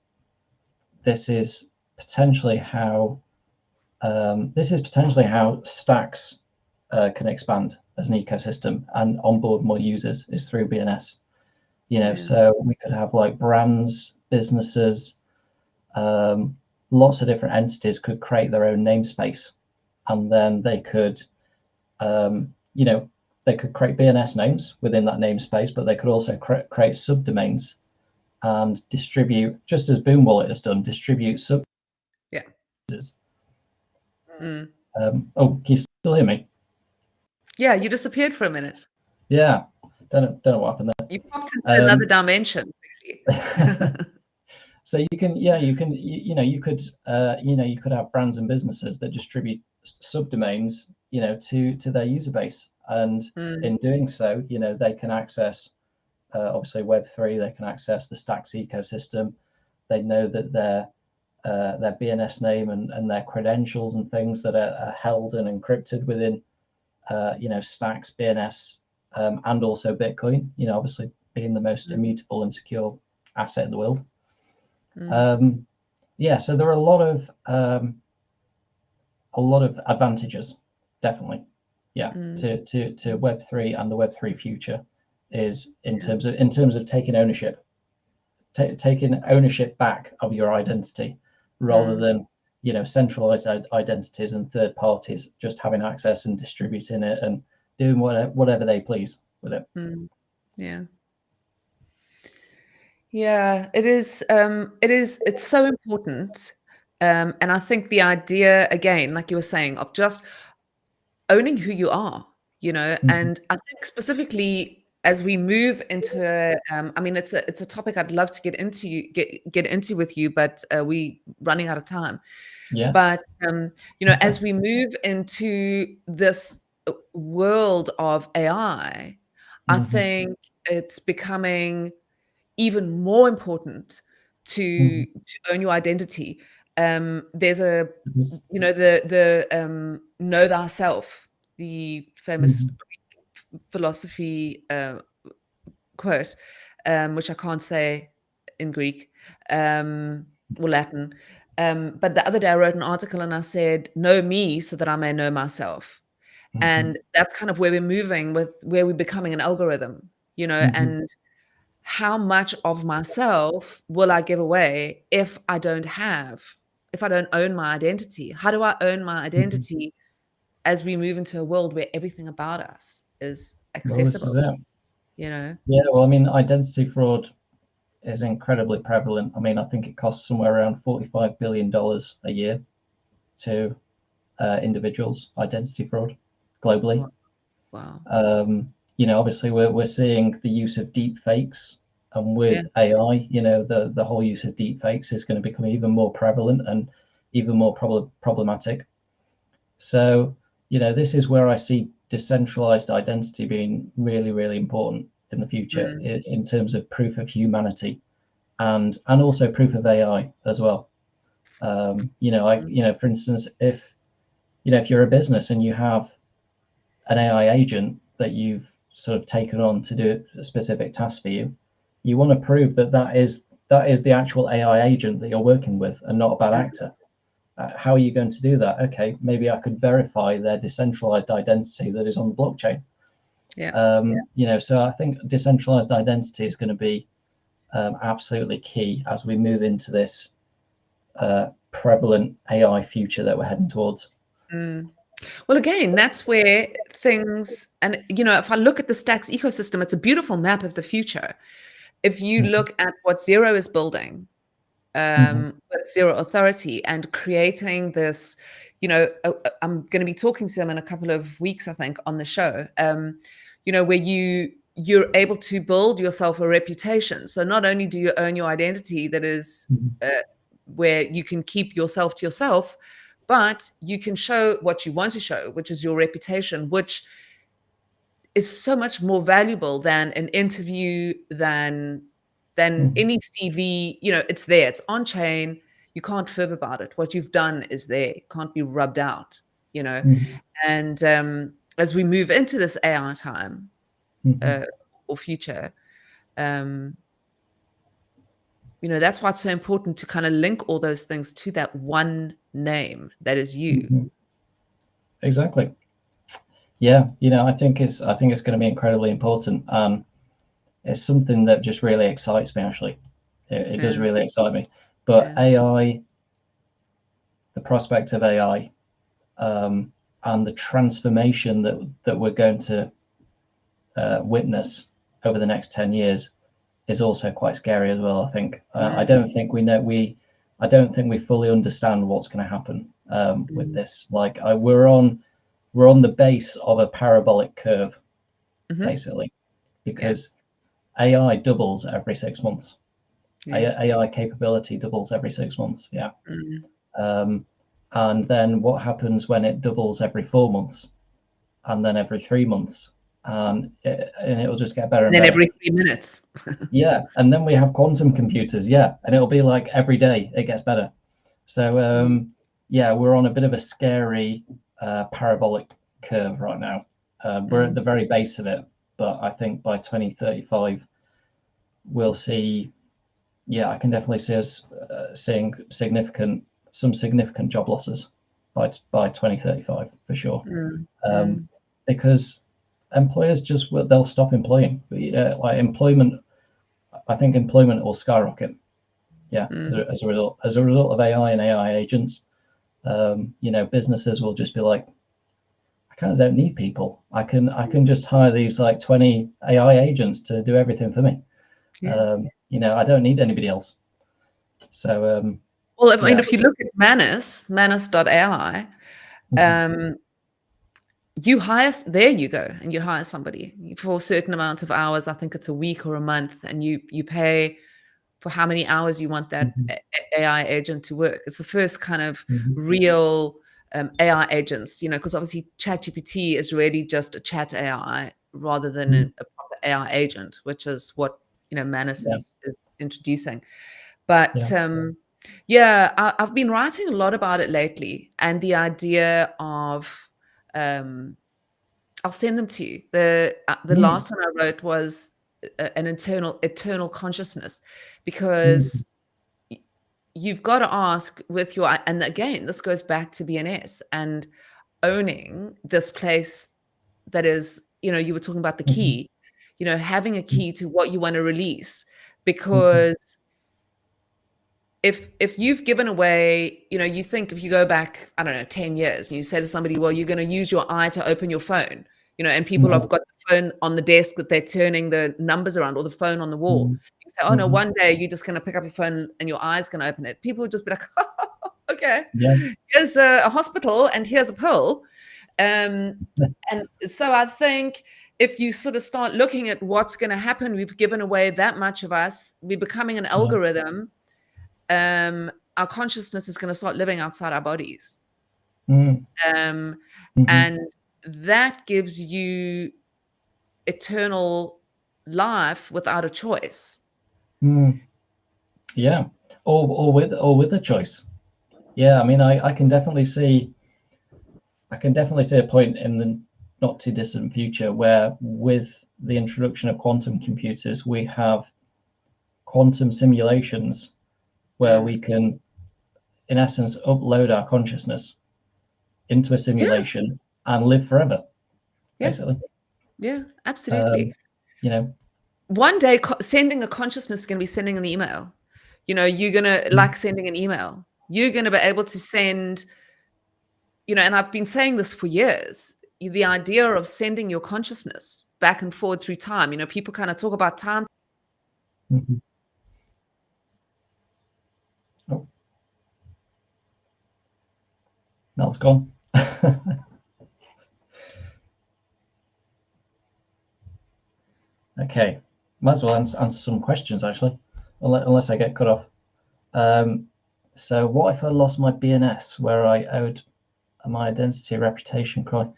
this is potentially how Stacks can expand as an ecosystem and onboard more users, is through BNS. So we could have like brands, businesses, lots of different entities could create their own namespace, and then they could, they could create BNS names within that namespace, but they could also create subdomains and distribute, just as Boom Wallet has done, distribute sub. Yeah. Can you still hear me? Yeah, you disappeared for a minute. Yeah, don't know what happened there. You popped into another dimension. So you can, yeah, you can, you could, you could have brands and businesses that distribute subdomains, to their user base, and in doing so, they can access obviously Web3. They can access the Stacks ecosystem. They know that their BNS name and their credentials and things that are held and encrypted within, Stacks, BNS, and also Bitcoin. Obviously being the most immutable and secure asset in the world. Yeah, so there are a lot of advantages, definitely. Yeah, to Web3 and the Web3 future is in terms of taking ownership, taking ownership back of your identity, rather than centralized identities and third parties just having access and distributing it and doing whatever they please with it. Yeah. Yeah, it is. It's so important. And I think the idea, again, like you were saying, of just owning who you are, and I think specifically as we move into, I mean, it's a topic I'd love to get into with you, but we running out of time. Yes. But as we move into this world of AI, I think it's becoming even more important to own your identity. There's the know thyself, the famous Greek philosophy quote, which I can't say in Greek or Latin. But the other day I wrote an article and I said, know me so that I may know myself. And that's kind of where we're moving with, where we're becoming an algorithm, and how much of myself will I give away if I don't own my identity? How do I own my identity as we move into a world where everything about us is Well, this is accessible? it. Yeah, well, I mean, identity fraud is incredibly prevalent. I mean, I think it costs somewhere around $45 billion a year to individuals, identity fraud globally. wow. Obviously we're seeing the use of deep fakes, and with Yeah. AI, the whole use of deep fakes is going to become even more prevalent and even more problematic. So, this is where I see decentralized identity being really, really important in the future, in terms of proof of humanity, and also proof of AI as well. For instance, if you're a business and you have an AI agent that you've sort of taken on to do a specific task for you, you want to prove that that is the actual AI agent that you're working with and not a bad actor. How are you going to do that? Okay, maybe I could verify their decentralized identity that is on the blockchain. So I think decentralized identity is going to be absolutely key as we move into this prevalent AI future that we're heading towards. Well, again, that's where things, and if I look at the Stacks ecosystem, it's a beautiful map of the future. If you look at what Zero is building, with Zero Authority, and creating this, I'm going to be talking to them in a couple of weeks, I think, on the show, where you're able to build yourself a reputation. So not only do you own your identity, that is where you can keep yourself to yourself, but you can show what you want to show, which is your reputation, which is so much more valuable than an interview, than any CV. It's there, it's on chain. You can't fib about it. What you've done is there, it can't be rubbed out. And as we move into this AI time or future, that's why it's so important to kind of link all those things to that one name that is you. Exactly. Yeah, I think it's going to be incredibly important. It's something that just really excites me. Actually, it does Yeah, really excite me. But yeah. AI, the prospect of AI, and the transformation that we're going to witness over the next 10 years is also quite scary as well. I think I don't think I don't think we fully understand what's going to happen with this. Like we're on the base of a parabolic curve, basically, Yeah. because AI doubles every 6 months. AI capability doubles every 6 months. Yeah. Mm. And then what happens when it doubles every 4 months, and then every 3 months, and it'll just get better and Then better. every 3 minutes. Yeah, and then we have quantum computers. Yeah, and it'll be like every day it gets better. So yeah, we're on a bit of a scary parabolic curve right now. We're at the very base of it, but I think by 2035 we'll see. Yeah, I can definitely see us seeing some significant job losses by 2035 for sure. Because employers they'll stop employing. Like employment, I think employment will skyrocket. Yeah, as a result of AI and AI agents, businesses will just be like, I kind of don't need people. I can just hire these like 20 AI agents to do everything for me. Yeah. I don't need anybody else. So well, I mean, if you look at Manus.ai, there you go, and you hire somebody for a certain amount of hours. I think it's a week or a month, and you pay for how many hours you want that AI agent to work. It's the first kind of real AI agents, because obviously ChatGPT is really just a chat AI rather than a proper AI agent, which is what Manus is introducing. But I've been writing a lot about it lately, and the idea of I'll send them to you. The last one I wrote was an eternal consciousness, because you've got to ask with your, and again, this goes back to BNS and owning this place that is, you were talking about the key, having a key to what you want to release, because if you've given away, you think if you go back, I don't know, 10 years and you say to somebody, well, you're going to use your eye to open your phone, and people have got the phone on the desk that they're turning the numbers around, or the phone on the wall. You say, oh no, one day you're just going to pick up your phone and your eye's going to open it. People would just be like, okay, here's a hospital and here's a pill. And so I think if you sort of start looking at what's going to happen, we've given away that much of us, we're becoming an algorithm. Our consciousness is going to start living outside our bodies. And that gives you eternal life without a choice. Yeah, or with a choice. Yeah, I mean, I can definitely see a point in the not too distant future where, with the introduction of quantum computers, we have quantum simulations where we can, in essence, upload our consciousness into a simulation and live forever, basically. Yeah, absolutely. One day sending a consciousness is going to be sending an email. You're going to like sending an email. You're going to be able to send, and I've been saying this for years, the idea of sending your consciousness back and forward through time. People kind of talk about time. Oh, Mel's gone. Okay, might as well answer some questions, actually, unless I get cut off. So what if I lost my BNS where I owed my identity, reputation, crime?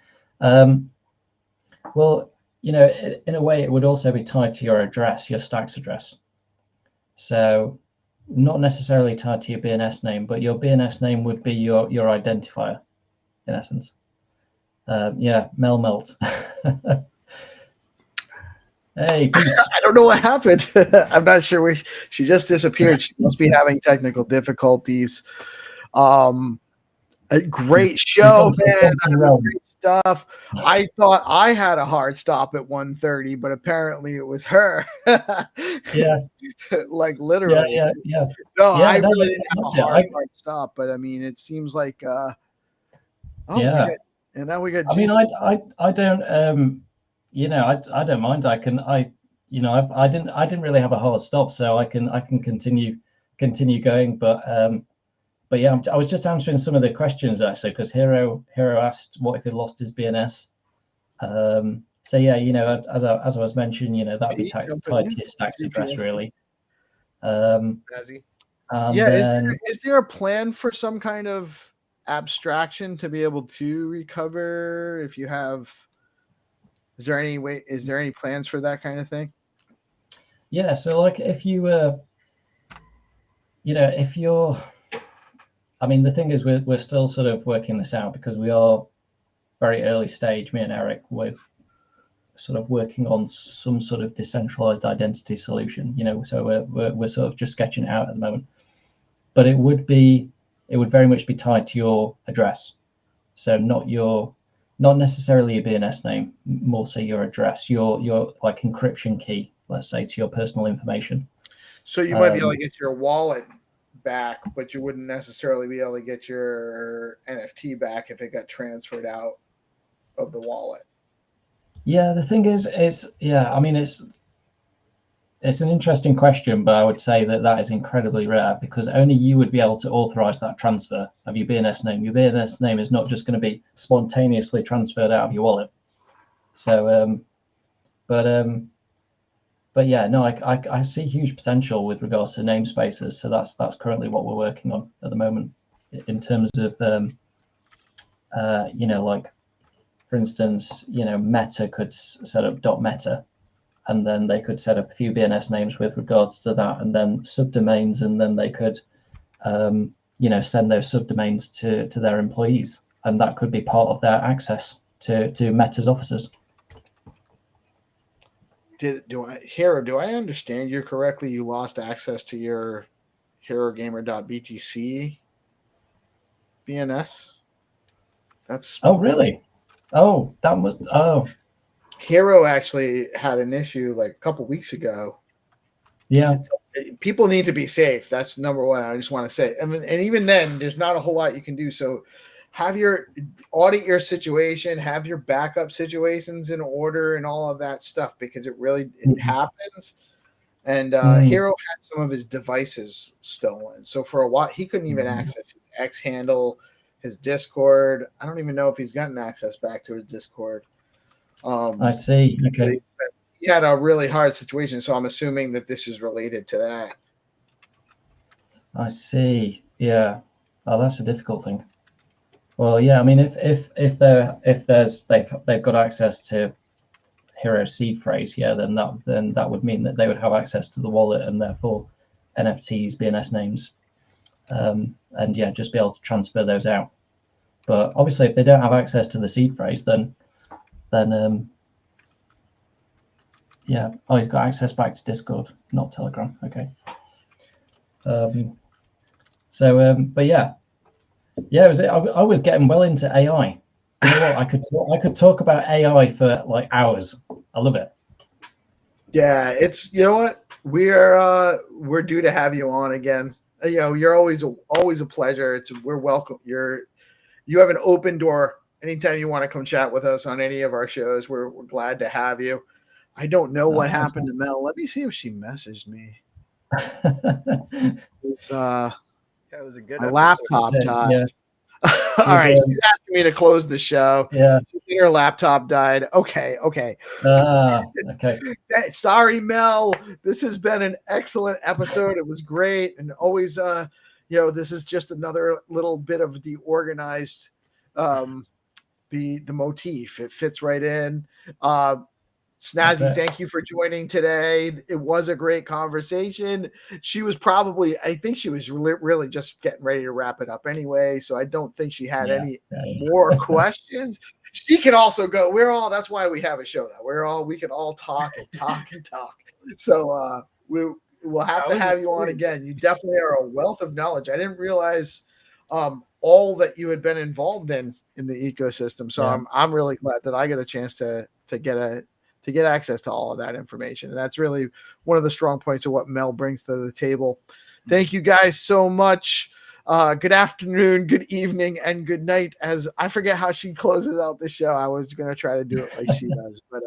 Well, in a way, it would also be tied to your address, your Stacks address. So not necessarily tied to your BNS name, but your BNS name would be your identifier, in essence. Yeah, Mel Melt. Hey, peace. I don't know what happened. I'm not sure where she just disappeared. She must be having technical difficulties. A great show, man. Great stuff. I thought I had a hard stop at 1:30, but apparently it was her. Yeah. Like literally. Yeah. No, I really didn't have a hard stop, but I mean, it seems like and now we got. I mean, I don't I don't mind. I didn't really have a hard stop, so I can continue going. But yeah, I was just answering some of the questions actually, because Hero asked what if he lost his BNS. So yeah, as I was mentioning, that'd be tied to your Stacks address really. Snazzy. Yeah, is there a plan for some kind of abstraction to be able to recover if you have? Is there any plans for that kind of thing? Yeah, so like if you if you're, I mean, the thing is we're still sort of working this out because we are very early stage, me and Eric, with sort of working on some sort of decentralized identity solution, so we're sort of just sketching it out at the moment. But it would very much be tied to your address. So not necessarily your BNS name, more so your address, your like encryption key, let's say, to your personal information. So you might be able to get your wallet back, but you wouldn't necessarily be able to get your NFT back if it got transferred out of the wallet. Yeah, the thing is, it's an interesting question, but I would say that is incredibly rare because only you would be able to authorize that transfer of your BNS name. Your BNS name is not just going to be spontaneously transferred out of your wallet. So, but yeah, no, I see huge potential with regards to namespaces. So that's currently what we're working on at the moment in terms of, like, for instance, Meta could set up .meta, and then they could set up a few BNS names with regards to that, and then subdomains, and then they could, send those subdomains to their employees, and that could be part of their access to Meta's offices. Do I understand you correctly? You lost access to your HeroGamer.btc BNS? That's really? Oh, that was Hero actually had an issue like a couple weeks ago. Yeah. People need to be safe. That's number one. I just want to say, and even then, there's not a whole lot you can do. So audit your situation, have your backup situations in order and all of that stuff, because it happens. And Hero had some of his devices stolen. So for a while, he couldn't even access his X handle, his Discord. I don't even know if he's gotten access back to his Discord. I see. Okay. He had a really hard situation, so I'm assuming that this is related to that. I see. Yeah. Oh, that's a difficult thing. Well, yeah. I mean, if they've got access to Hero seed phrase, yeah, then that would mean that they would have access to the wallet and therefore NFTs, BNS names, and yeah, just be able to transfer those out. But obviously, if they don't have access to the seed phrase, then yeah. Oh, he's got access back to Discord, not Telegram. Okay. But yeah, I was getting well into AI. You know what? I could talk about AI for like hours. I love it. Yeah, it's, you know what, we're due to have you on again. You're always a pleasure. We're welcome. You have an open door anytime you want to come chat with us on any of our shows. We're glad to have you. I don't know what happened to Mel. Let me see if she messaged me. It was a good my laptop died. Yeah. All right, she's asking me to close the show. Yeah, her laptop died. Okay. Okay. Sorry, Mel. This has been an excellent episode. It was great, and always, this is just another little bit of the organized, the motif. It fits right in. Snazzy, thank you for joining today. It was a great conversation. She was I think she was really just getting ready to wrap it up anyway. So I don't think she had any more questions. She can also go. That's why we have a show though. We can all talk and talk and talk. So we'll have to have you on again. You definitely are a wealth of knowledge. I didn't realize all that you had been involved in the ecosystem. So I'm really glad that I get a chance to get access to all of that information. And that's really one of the strong points of what Mel brings to the table. Thank you guys so much. Good afternoon, good evening, and good night. As I forget how she closes out the show. I was going to try to do it like she does. But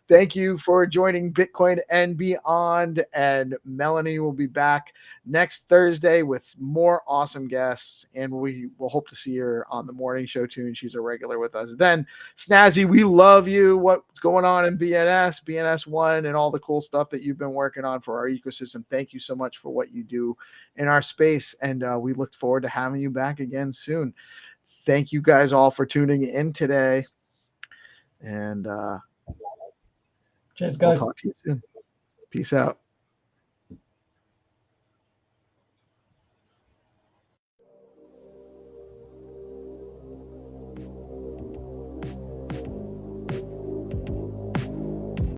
thank you for joining Bitcoin and Beyond. And Melanie will be back next Thursday with more awesome guests. And we will hope to see her on the morning show too. And she's a regular with us. Then, Snazzy, we love you. What's going on in BNS, BNS One, and all the cool stuff that you've been working on for our ecosystem. Thank you so much for what you do in our space. And we look forward to having you back again soon. Thank you guys all for tuning in today. And cheers, we'll guys. talk to you soon. Peace out.